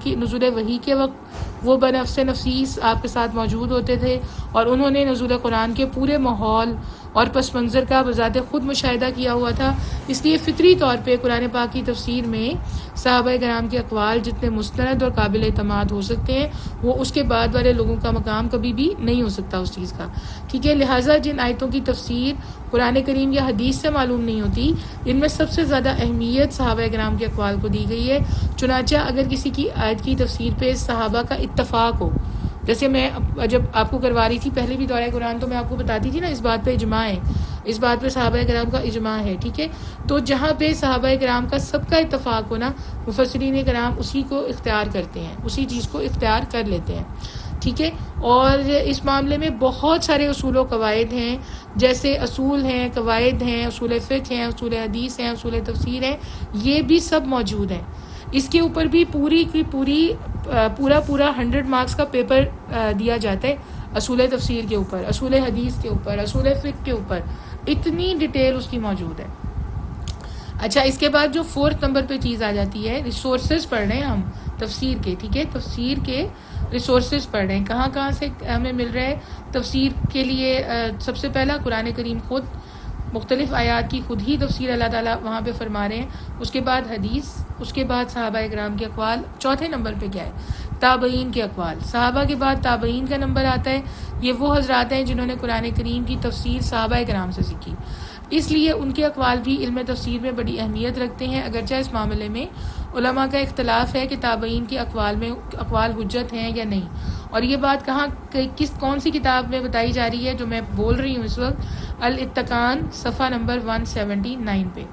وحی کے وقت وہ بنفس نفیس آپ کے ساتھ موجود ہوتے تھے، اور انہوں نے نزول قرآن کے پورے ماحول اور پس منظر کا بذات خود مشاہدہ کیا ہوا تھا. اس لیے فطری طور پہ قرآن پاک کی تفسیر میں صحابہ کرام کے اقوال جتنے مستند اور قابل اعتماد ہو سکتے ہیں، وہ اس کے بعد والے لوگوں کا مقام کبھی بھی نہیں ہو سکتا اس چیز کا. ٹھیک ہے. لہٰذا جن آیتوں کی تفسیر قرآن کریم یا حدیث سے معلوم نہیں ہوتی، ان میں سب سے زیادہ اہمیت صحابہ کرام کے اقوال کو دی گئی ہے. چنانچہ اگر کسی کی آیت کی تفسیر پہ صحابہ کا اتفاق ہو، جیسے میں جب آپ کو کروا رہی تھی پہلے بھی دورہ قرآن، تو میں آپ کو بتاتی تھی نا اس بات پہ اجماع ہے، اس بات پہ صحابہ کرام کا اجماع ہے. ٹھیک ہے. تو جہاں پہ صحابہ کرام کا سب کا اتفاق ہونا، مفسرین کرام اسی کو اختیار کرتے ہیں، اسی چیز کو اختیار کر لیتے ہیں. ٹھیک ہے. اور اس معاملے میں بہت سارے اصول و قواعد ہیں، جیسے اصول ہیں، قواعد ہیں، اصول فقہ ہیں، اصول حدیث ہیں، اصول تفسیر ہیں، یہ بھی سب موجود ہیں. اس کے اوپر بھی پورا 100 مارکس کا پیپر دیا جاتا ہے، اصول تفسیر کے اوپر، اصول حدیث کے اوپر، اصول فقہ کے اوپر، اتنی ڈیٹیل اس کی موجود ہے. اچھا. اس کے بعد جو 4 نمبر پہ چیز آ جاتی ہے، ریسورسز پڑھ رہے ہیں ہم تفسیر کے. ٹھیک ہے. تفسیر کے ریسورسز پڑھ رہے ہیں، کہاں سے ہمیں مل رہا ہے تفسیر کے لیے. سب سے پہلا قرآن کریم خود، مختلف آیات کی خود ہی تفسیر اللہ تعالیٰ وہاں پہ فرما رہے ہیں. اس کے بعد حدیث، اس کے بعد صحابہ کرام کے اقوال. چوتھے نمبر پہ کیا ہے؟ تابعین کے اقوال. صحابہ کے بعد تابعین کا نمبر آتا ہے. یہ وہ حضرات ہیں جنہوں نے قرآن کریم کی تفسیر صحابہ کرام سے سیکھی، اس لیے ان کے اقوال بھی علم تفسیر میں بڑی اہمیت رکھتے ہیں. اگرچہ اس معاملے میں علماء کا اختلاف ہے کہ تابعین کے اقوال حجت ہیں یا نہیں. اور یہ بات کون سی کتاب میں بتائی جا رہی ہے جو میں بول رہی ہوں اس وقت؟ الاتقان صفحہ نمبر 179 پہ.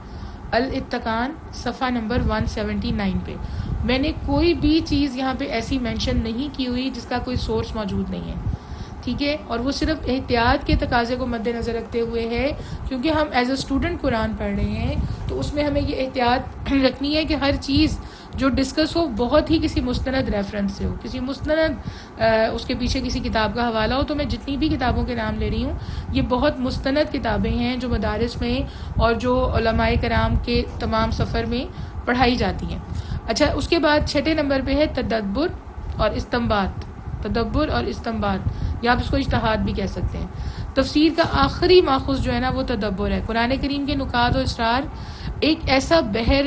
الاتقان صفحہ نمبر 179 پہ میں نے کوئی بھی چیز یہاں پہ ایسی مینشن نہیں کی ہوئی جس کا کوئی سورس موجود نہیں ہے. ٹھیک ہے. اور وہ صرف احتیاط کے تقاضے کو مد نظر رکھتے ہوئے ہے، کیونکہ ہم ایز اے اسٹوڈنٹ قرآن پڑھ رہے ہیں، تو اس میں ہمیں یہ احتیاط رکھنی ہے کہ ہر چیز جو ڈسکس ہو بہت ہی کسی مستند ریفرنس سے ہو، کسی مستند اس کے پیچھے کسی کتاب کا حوالہ ہو. تو میں جتنی بھی کتابوں کے نام لے رہی ہوں یہ بہت مستند کتابیں ہیں جو مدارس میں اور جو علماء کرام کے تمام سفر میں پڑھائی جاتی ہیں. اچھا. اس کے بعد 6 نمبر پہ ہے تدبر اور استنباط. تدبر اور استنباط، یا آپ اس کو اجتہاد بھی کہہ سکتے ہیں. تفسیر کا آخری ماخذ جو ہے نا وہ تدبر ہے. قرآن کریم کے نکات و اسرار ایک ایسا بحر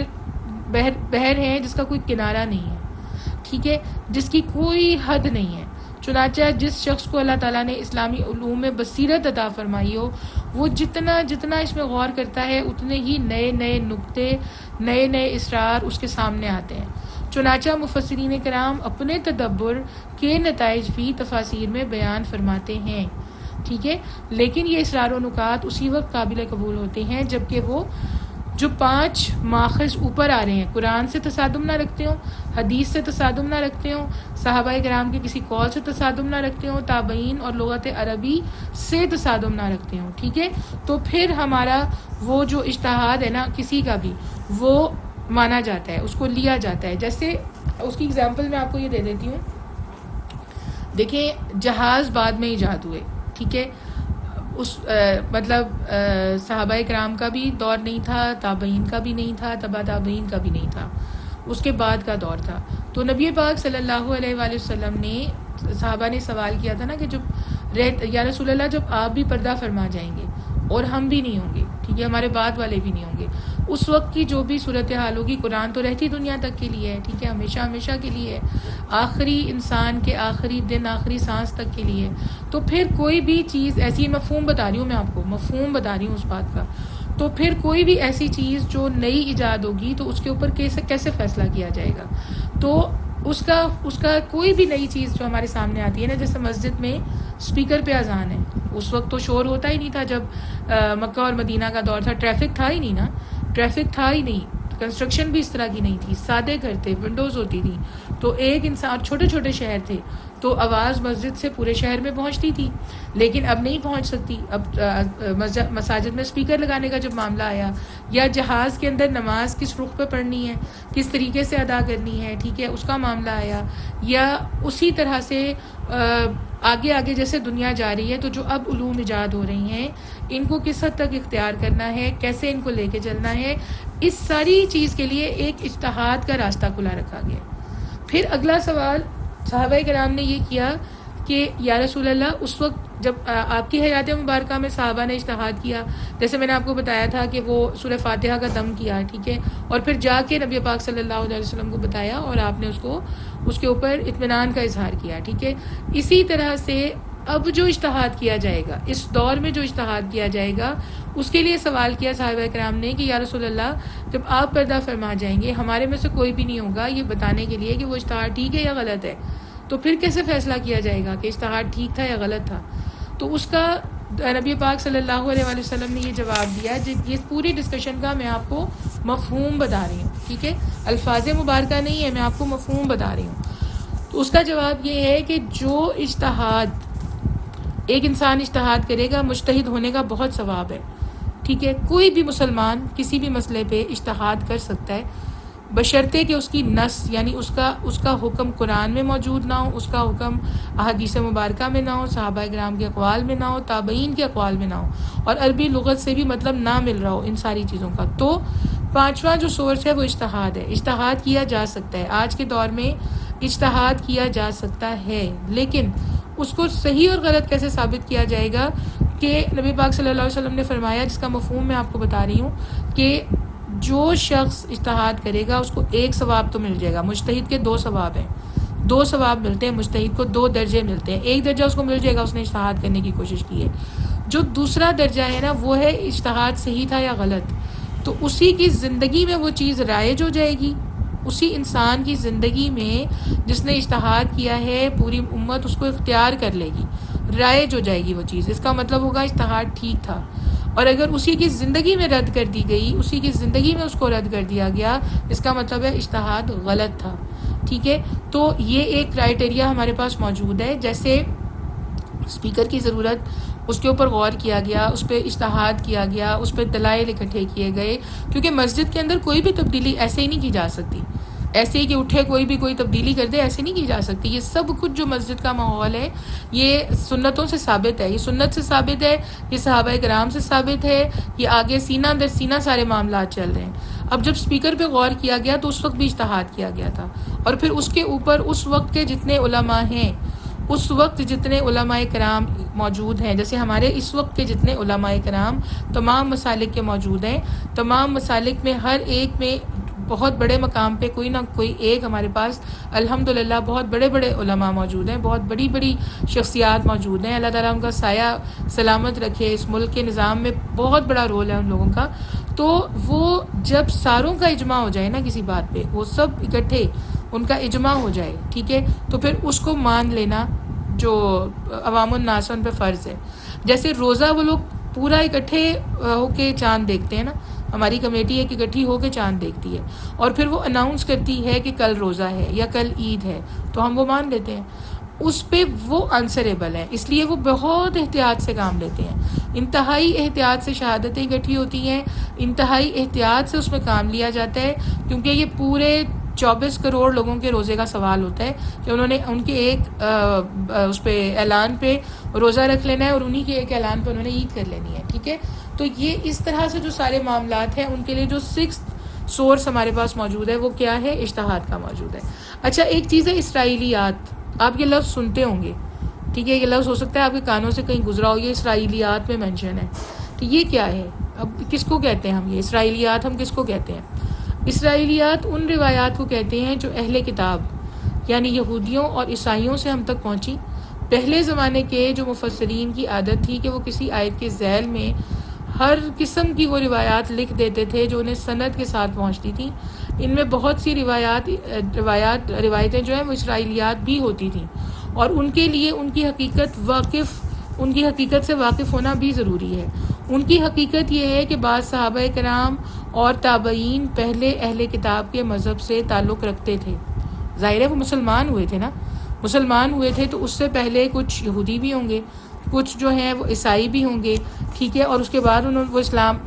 ہے جس کا کوئی کنارہ نہیں ہے. ٹھیک ہے. جس کی کوئی حد نہیں ہے. چنانچہ جس شخص کو اللہ تعالیٰ نے اسلامی علوم میں بصیرت عطا فرمائی ہو، وہ جتنا اس میں غور کرتا ہے اتنے ہی نئے نقطے، نئے اسرار اس کے سامنے آتے ہیں. چنانچہ مفسرین کرام اپنے تدبر کے نتائج بھی تفاسیر میں بیان فرماتے ہیں. ٹھیک ہے. لیکن یہ اسرار و نکات اسی وقت قابل قبول ہوتے ہیں جبکہ وہ جو 5 ماخذ اوپر آ رہے ہیں قرآن سے تصادم نہ رکھتے ہوں، حدیث سے تصادم نہ رکھتے ہوں، صحابہ کرام کے کسی قول سے تصادم نہ رکھتے ہوں، تابعین اور لغت عربی سے تصادم نہ رکھتے ہوں. ٹھیک ہے. تو پھر ہمارا وہ جو اجتہاد ہے نا کسی کا بھی، وہ مانا جاتا ہے، اس کو لیا جاتا ہے. جیسے اس کی اگزامپل میں آپ کو یہ دے دیتی ہوں. دیکھیں جہاز بعد میں ایجاد ہوئے. ٹھیک ہے. صحابہ کرام کا بھی دور نہیں تھا، تابعین کا بھی نہیں تھا، تبع تابعین کا بھی نہیں تھا. اس کے بعد کا دور تھا. تو نبی پاک صلی اللہ علیہ وآلہ وسلم نے صحابہ نے سوال کیا تھا نا کہ جب یا رسول اللہ جب آپ بھی پردہ فرما جائیں گے اور ہم بھی نہیں ہوں گے, ٹھیک ہے, ہمارے بعد والے بھی نہیں ہوں گے, اس وقت کی جو بھی صورتحال ہوگی, قرآن تو رہتی دنیا تک کے لیے ہے, ٹھیک ہے, ہمیشہ ہمیشہ کے لیے ہے, آخری انسان کے آخری دن آخری سانس تک کے لیے, تو پھر کوئی بھی چیز ایسی, مفہوم بتا رہی ہوں میں آپ کو, مفہوم بتا رہی ہوں اس بات کا, تو پھر کوئی بھی ایسی چیز جو نئی ایجاد ہوگی تو اس کے اوپر کیسے فیصلہ کیا جائے گا. تو اس کا کوئی بھی نئی چیز جو ہمارے سامنے آتی ہے نا, جیسے مسجد میں اسپیکر پہ اذان ہے, اس وقت تو شور ہوتا ہی نہیں تھا جب مکہ اور مدینہ کا دور تھا, ٹریفک تھا ہی نہیں نا, ٹریفک تھا ہی نہیں, کنسٹرکشن بھی اس طرح کی نہیں تھی, سادے گھر تھے, ونڈوز ہوتی تھی, تو ایک انسان, چھوٹے چھوٹے شہر تھے, تو آواز مسجد سے پورے شہر میں پہنچتی تھی, لیکن اب نہیں پہنچ سکتی. اب مساجد میں اسپیکر لگانے کا جب معاملہ آیا, یا جہاز کے اندر نماز کس رخ پہ پڑھنی ہے, کس طریقے سے ادا کرنی ہے, ٹھیک ہے, اس کا معاملہ آیا, یا اسی طرح سے آگے آگے جیسے دنیا جا رہی ہے, تو جو اب علوم ایجاد ہو رہی ہیں ان کو کس حد تک اختیار کرنا ہے, کیسے ان کو لے کے چلنا ہے, اس ساری چیز کے لیے ایک اجتہاد کا راستہ کھلا رکھا گیا. پھر اگلا سوال صحابہ کرام نے یہ کیا کہ یا رسول اللہ, اس وقت جب آپ کی حیات مبارکہ میں صحابہ نے اجتہاد کیا, جیسے میں نے آپ کو بتایا تھا کہ وہ سورہ فاتحہ کا دم کیا, ٹھیک ہے, اور پھر جا کے نبی پاک صلی اللہ علیہ وسلم کو بتایا, اور آپ نے اس کے اوپر اطمینان کا اظہار کیا, ٹھیک ہے. اسی طرح سے اب جو اجتہاد کیا جائے گا, اس دور میں جو اجتہاد کیا جائے گا, اس کے لیے سوال کیا صحابہ کرام نے کہ یا رسول اللہ جب آپ پردہ فرما جائیں گے, ہمارے میں سے کوئی بھی نہیں ہوگا یہ بتانے کے لیے کہ وہ اجتہاد ٹھیک ہے یا غلط ہے, تو پھر کیسے فیصلہ کیا جائے گا کہ اجتہاد ٹھیک تھا یا غلط تھا. تو اس کا نبی پاک صلی اللہ علیہ وآلہ وسلم نے یہ جواب دیا, یہ پوری ڈسکشن کا میں آپ کو مفہوم بتا رہی ہوں, ٹھیک ہے, الفاظ مبارکہ نہیں ہے, میں آپ کو مفہوم بتا رہی ہوں. تو اس کا جواب یہ ہے کہ جو اجتہاد ایک انسان اجتہاد کرے گا, مجتہد ہونے کا بہت ثواب ہے, ٹھیک ہے, کوئی بھی مسلمان کسی بھی مسئلے پہ اجتہاد کر سکتا ہے, بشرطے کہ اس کی نص یعنی اس کا حکم قرآن میں موجود نہ ہو, اس کا حکم احادیث مبارکہ میں نہ ہو, صحابہ کرام کے اقوال میں نہ ہو, تابعین کے اقوال میں نہ ہو, اور عربی لغت سے بھی مطلب نہ مل رہا ہو ان ساری چیزوں کا. تو پانچواں جو سورس ہے وہ اجتہاد ہے. اجتہاد کیا جا سکتا ہے, آج کے دور میں اجتہاد کیا جا سکتا ہے, لیکن اس کو صحیح اور غلط کیسے ثابت کیا جائے گا کہ نبی پاک صلی اللہ علیہ وسلم نے فرمایا, جس کا مفہوم میں آپ کو بتا رہی ہوں, کہ جو شخص اجتہاد کرے گا اس کو ایک ثواب تو مل جائے گا. مجتہد کے 2 ثواب ہیں, 2 ثواب ملتے ہیں, مجتہد کو 2 درجے ملتے ہیں. ایک درجہ اس کو مل جائے گا, اس نے اجتہاد کرنے کی کوشش کی ہے. جو دوسرا درجہ ہے نا, وہ ہے اجتہاد صحیح تھا یا غلط, تو اسی کی زندگی میں وہ چیز رائج ہو جائے گی. اسی انسان کی زندگی میں جس نے اجتہاد کیا ہے, پوری امت اس کو اختیار کر لے گی, رائج ہو جائے گی وہ چیز. اس کا مطلب ہوگا اجتہاد ٹھیک تھا. اور اگر اسی کی زندگی میں رد کر دی گئی, اسی کی زندگی میں اس کو رد کر دیا گیا, اس کا مطلب ہے اجتہاد غلط تھا, ٹھیک ہے. تو یہ ایک کرائٹیریا ہمارے پاس موجود ہے. جیسے اسپیکر کی ضرورت, اس کے اوپر غور کیا گیا, اس پہ اجتہاد کیا گیا, اس پہ دلائل اکٹھے کیے گئے, کیونکہ مسجد کے اندر کوئی بھی تبدیلی ایسے ہی نہیں کی جا سکتی, ایسے ہی کہ اٹھے کوئی تبدیلی کر دے, ایسے نہیں کی جا سکتی. یہ سب کچھ جو مسجد کا ماحول ہے یہ سنتوں سے ثابت ہے, یہ سنت سے ثابت ہے, یہ صحابہ کرام سے ثابت ہے, یہ آگے سینہ در سینہ سارے معاملات چل رہے ہیں. اب جب اسپیکر پہ غور کیا گیا تو اس وقت بھی اجتہاد کیا گیا تھا, اور پھر اس کے اوپر اس وقت کے جتنے علماء ہیں, اس وقت جتنے علماء کرام موجود ہیں, جیسے ہمارے اس وقت کے جتنے علماء کرام تمام مسالک کے موجود ہیں, تمام مسالک میں ہر ایک میں بہت بڑے مقام پہ کوئی نہ کوئی ایک ہمارے پاس الحمدللہ بہت بڑے بڑے علماء موجود ہیں, بہت بڑی بڑی شخصیات موجود ہیں. اللہ تعالیٰ ان کا سایہ سلامت رکھے. اس ملک کے نظام میں بہت بڑا رول ہے ان لوگوں کا. تو وہ جب ساروں کا اجماع ہو جائے نا کسی بات پہ, وہ سب اکٹھے ان کا اجماع ہو جائے, ٹھیک ہے, تو پھر اس کو مان لینا جو عوام الناس ان پہ فرض ہے. جیسے روزہ وہ لوگ پورا اکٹھے ہو کے چاند دیکھتے ہیں نا, ہماری کمیٹی ایک اکٹھی ہو کے چاند دیکھتی ہے, اور پھر وہ اناؤنس کرتی ہے کہ کل روزہ ہے یا کل عید ہے, تو ہم وہ مان لیتے ہیں. اس پہ وہ آنسریبل ہیں, اس لیے وہ بہت احتیاط سے کام لیتے ہیں, انتہائی احتیاط سے شہادتیں اکٹھی ہوتی ہیں, انتہائی احتیاط سے اس میں کام لیا جاتا ہے, کیونکہ یہ پورے 24 کروڑ لوگوں کے روزے کا سوال ہوتا ہے کہ انہوں نے ان کے ایک اس پہ اعلان پہ روزہ رکھ لینا ہے, اور انہی کے ایک اعلان پہ انہوں نے عید کر لینی ہے, ٹھیک ہے. تو یہ اس طرح سے جو سارے معاملات ہیں ان کے لیے جو 6 سورس ہمارے پاس موجود ہے وہ کیا ہے؟ اجتہاد کا موجود ہے. اچھا ایک چیز ہے اسرائیلیات. آپ یہ لفظ سنتے ہوں گے, ٹھیک ہے, یہ لفظ ہو سکتا ہے آپ کے کانوں سے کہیں گزرا ہو, یہ اسرائیلیات میں مینشن ہے. تو یہ کیا ہے؟ اب کس کو کہتے ہیں ہم؟ یہ اسرائیلیات ہم کس کو کہتے ہیں؟ اسرائیلیات ان روایات کو کہتے ہیں جو اہل کتاب یعنی یہودیوں اور عیسائیوں سے ہم تک پہنچی. پہلے زمانے کے جو مفسرین کی عادت تھی کہ وہ کسی آیت کے ذیل میں ہر قسم کی وہ روایات لکھ دیتے تھے جو انہیں سند کے ساتھ پہنچتی تھیں. ان میں بہت سی روایتیں جو ہیں وہ اسرائیلیات بھی ہوتی تھیں, اور ان کے لیے ان کی حقیقت سے واقف ہونا بھی ضروری ہے. ان کی حقیقت یہ ہے کہ بعض صحابہ کرام اور تابعین پہلے اہل کتاب کے مذہب سے تعلق رکھتے تھے. ظاہر ہے وہ مسلمان ہوئے تھے نا, مسلمان ہوئے تھے تو اس سے پہلے کچھ یہودی بھی ہوں گے, کچھ جو ہیں وہ عیسائی بھی ہوں گے, ٹھیک ہے, اور اس کے بعد وہ اسلام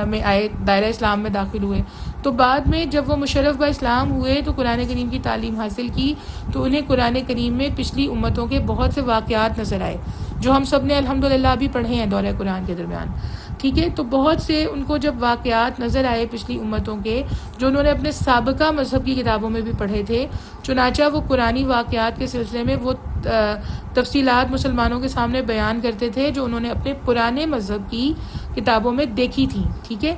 میں آئے, دائرہ اسلام میں داخل ہوئے. تو بعد میں جب وہ مشرف با اسلام ہوئے تو قرآن کریم کی تعلیم حاصل کی تو انہیں قرآن کریم میں پچھلی امتوں کے بہت سے واقعات نظر آئے جو ہم سب نے الحمدللہ بھی پڑھے ہیں دورہ قرآن کے درمیان, ٹھیک ہے. تو بہت سے ان کو جب واقعات نظر آئے پچھلی امتوں کے جو انہوں نے اپنے سابقہ مذہب کی کتابوں میں بھی پڑھے تھے, چنانچہ وہ قرآنی واقعات کے سلسلے میں وہ تفصیلات مسلمانوں کے سامنے بیان کرتے تھے جو انہوں نے اپنے پرانے مذہب کی کتابوں میں دیکھی تھیں, ٹھیک ہے.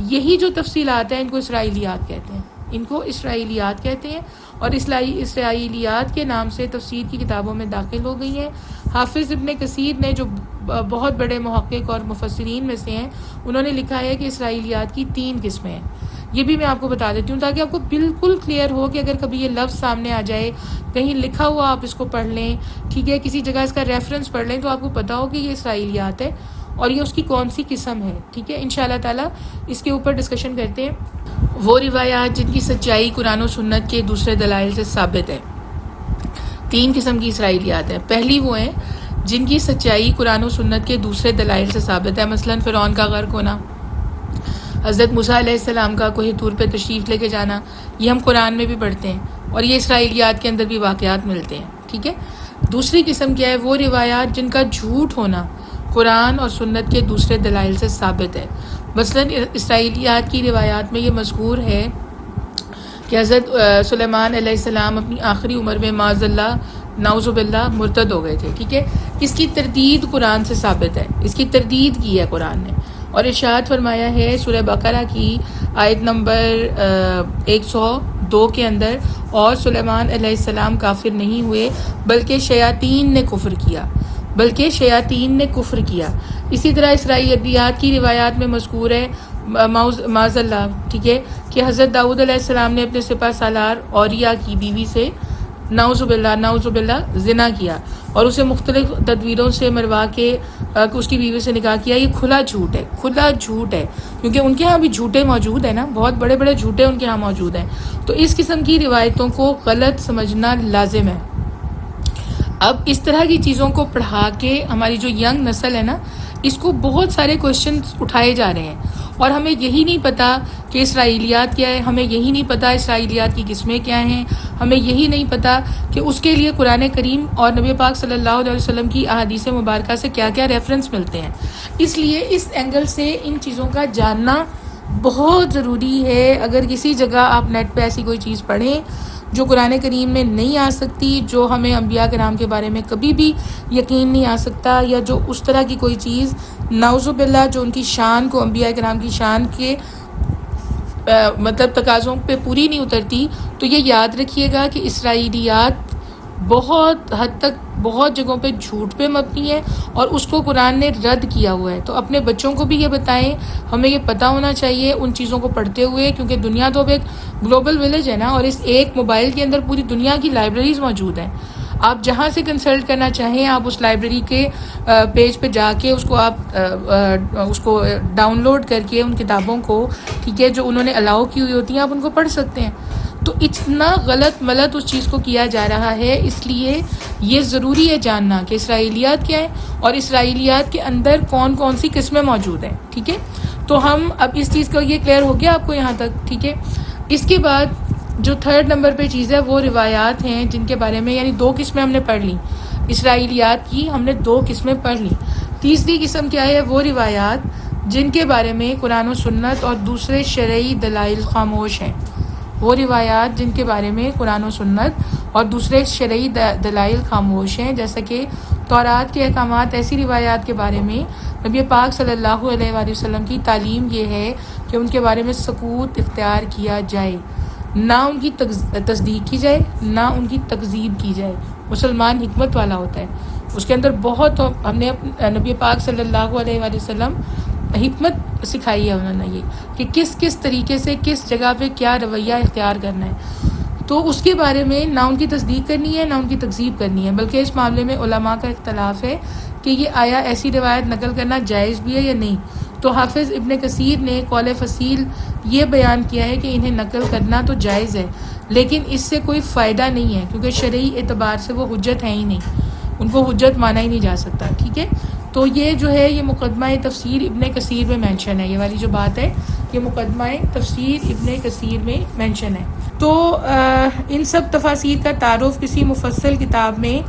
یہی جو تفصیلات ہیں ان کو اسرائیلیات کہتے ہیں, ان کو اسرائیلیات کہتے ہیں, اور اسرائیلیات کے نام سے تفسیر کی کتابوں میں داخل ہو گئی ہیں. حافظ ابن کثیر نے جو بہت بڑے محقق اور مفسرین میں سے ہیں, انہوں نے لکھا ہے کہ اسرائیلیات کی 3 قسمیں ہیں. یہ بھی میں آپ کو بتا دیتی ہوں تاکہ آپ کو بالکل کلیئر ہو کہ اگر کبھی یہ لفظ سامنے آ جائے, کہیں لکھا ہوا آپ اس کو پڑھ لیں, ٹھیک ہے, کسی جگہ اس کا ریفرنس پڑھ لیں تو آپ کو پتا ہو کہ یہ اسرائیلیات ہے اور یہ اس کی کون سی قسم ہے, ٹھیک ہے. انشاءاللہ تعالی اس کے اوپر ڈسکشن کرتے ہیں. وہ روایات جن کی سچائی قرآن و سنت کے دوسرے دلائل سے ثابت ہے. 3 قسم کی اسرائیلیات ہیں. پہلی وہ ہیں جن کی سچائی قرآن و سنت کے دوسرے دلائل سے ثابت ہے, مثلا فرعون کا غرق ہونا, حضرت موسیٰ علیہ السلام کا کوہ طور پہ تشریف لے کے جانا, یہ ہم قرآن میں بھی پڑھتے ہیں اور یہ اسرائیلیات کے اندر بھی واقعات ملتے ہیں, ٹھیک ہے. دوسری قسم کیا ہے؟ وہ روایات جن کا جھوٹ ہونا قرآن اور سنت کے دوسرے دلائل سے ثابت ہے. مثلا اسرائیلیات کی روایات میں یہ مذکور ہے کہ حضرت سلیمان علیہ السلام اپنی آخری عمر میں معاذ اللہ نعوذ باللہ مرتد ہو گئے تھے, ٹھیک ہے. اس کی تردید قرآن سے ثابت ہے, اس کی تردید کی ہے قرآن نے, اور ارشاد فرمایا ہے سورہ بقرہ کی آیت نمبر 102 کے اندر, اور سلیمان علیہ السلام کافر نہیں ہوئے بلکہ شیاطین نے کفر کیا. اسی طرح اسرائیلیات کی روایات میں مذکور ہے معاذ اللہ, ٹھیک ہے, کہ حضرت داؤد علیہ السلام نے اپنے سپہ سالار اوریا کی بیوی سے نعوذ باللہ زنا کیا اور اسے مختلف تدبیروں سے مروا کے اس کی بیوی سے نکاح کیا. یہ کھلا جھوٹ ہے کیونکہ ان کے ہاں بھی جھوٹے موجود ہیں نا, بہت بڑے بڑے جھوٹے ان کے ہاں موجود ہیں. تو اس قسم کی روایتوں کو غلط سمجھنا لازم ہے. اب اس طرح کی چیزوں کو پڑھا کے ہماری جو ینگ نسل ہے نا, اس کو بہت سارے کوشچنز اٹھائے جا رہے ہیں, اور ہمیں یہی نہیں پتا کہ اسرائیلیات کیا ہے, ہمیں یہی نہیں پتا اسرائیلیات کی قسمیں کیا ہیں, ہمیں یہی نہیں پتا کہ اس کے لیے قرآن کریم اور نبی پاک صلی اللہ علیہ وسلم کی احادیث مبارکہ سے کیا کیا ریفرنس ملتے ہیں. اس لیے اس اینگل سے ان چیزوں کا جاننا بہت ضروری ہے. اگر کسی جگہ آپ نیٹ پہ ایسی کوئی چیز پڑھیں جو قرآن کریم میں نہیں آ سکتی, جو ہمیں انبیاء کرام کے بارے میں کبھی بھی یقین نہیں آ سکتا, یا جو اس طرح کی کوئی چیز نعوذ باللہ جو ان کی شان کو, انبیاء کرام کی شان کے مطلب تقاضوں پہ پوری نہیں اترتی, تو یہ یاد رکھیے گا کہ اسرائیلیات بہت حد تک بہت جگہوں پہ جھوٹ پہ مبنی ہے اور اس کو قرآن نے رد کیا ہوا ہے. تو اپنے بچوں کو بھی یہ بتائیں, ہمیں یہ پتہ ہونا چاہیے ان چیزوں کو پڑھتے ہوئے, کیونکہ دنیا تو اب ایک گلوبل ولیج ہے نا, اور اس ایک موبائل کے اندر پوری دنیا کی لائبریریز موجود ہیں. آپ جہاں سے کنسلٹ کرنا چاہیں آپ اس لائبریری کے پیج پہ جا کے اس کو ڈاؤن لوڈ کر کے ان کتابوں کو, ٹھیک ہے, جو انہوں نے الاؤ کی ہوئی ہوتی ہیں, آپ ان کو پڑھ سکتے ہیں. تو اتنا غلط ملت اس چیز کو کیا جا رہا ہے, اس لیے یہ ضروری ہے جاننا کہ اسرائیلیات کیا ہے اور اسرائیلیات کے اندر کون کون سی قسمیں موجود ہیں, ٹھیک ہے. تو ہم اب اس چیز کا یہ کلیئر ہو گیا آپ کو یہاں تک, ٹھیک ہے. اس کے بعد جو 3rd نمبر پہ چیز ہے وہ روایات ہیں جن کے بارے میں, یعنی 2 قسمیں ہم نے پڑھ لی اسرائیلیات کی, ہم نے 2 قسمیں پڑھ لی. تیسری قسم کیا ہے؟ وہ روایات جن کے بارے میں قرآن و سنت اور دوسرے شرعی دلائل خاموش ہیں، وہ روایات جن کے بارے میں قرآن و سنت اور دوسرے شرعی دلائل خاموش ہیں، جیسا کہ تورات کے احکامات، ایسی روایات کے بارے میں نبی پاک صلی اللہ علیہ وآلہ وسلم کی تعلیم یہ ہے کہ ان کے بارے میں سکوت اختیار کیا جائے، نہ ان کی تصدیق کی جائے، نہ ان کی تکذیب کی جائے۔ مسلمان حکمت والا ہوتا ہے، اس کے اندر بہت، ہم نے نبی پاک صلی اللہ علیہ وآلہ وسلم حکمت سکھائی ہے انہوں نے، یہ کہ کس کس طریقے سے کس جگہ پہ کیا رویہ اختیار کرنا ہے، تو اس کے بارے میں نہ ان کی تصدیق کرنی ہے نہ ان کی تکذیب کرنی ہے، بلکہ اس معاملے میں علماء کا اختلاف ہے کہ یہ آیا ایسی روایت نقل کرنا جائز بھی ہے یا نہیں۔ تو حافظ ابن کثیر نے قول فصیل یہ بیان کیا ہے کہ انہیں نقل کرنا تو جائز ہے، لیکن اس سے کوئی فائدہ نہیں ہے، کیونکہ شرعی اعتبار سے وہ حجت ہیں ہی نہیں، ان کو حجت مانا ہی نہیں جا سکتا، ٹھیک ہے۔ تو یہ جو ہے یہ مقدمہ تفسیر ابن کثیر میں مینشن ہے، یہ والی جو بات ہے یہ مقدمہ تفسیر ابن کثیر میں مینشن ہے۔ تو ان سب تفاسیر کا تعارف کسی مفصل کتاب میں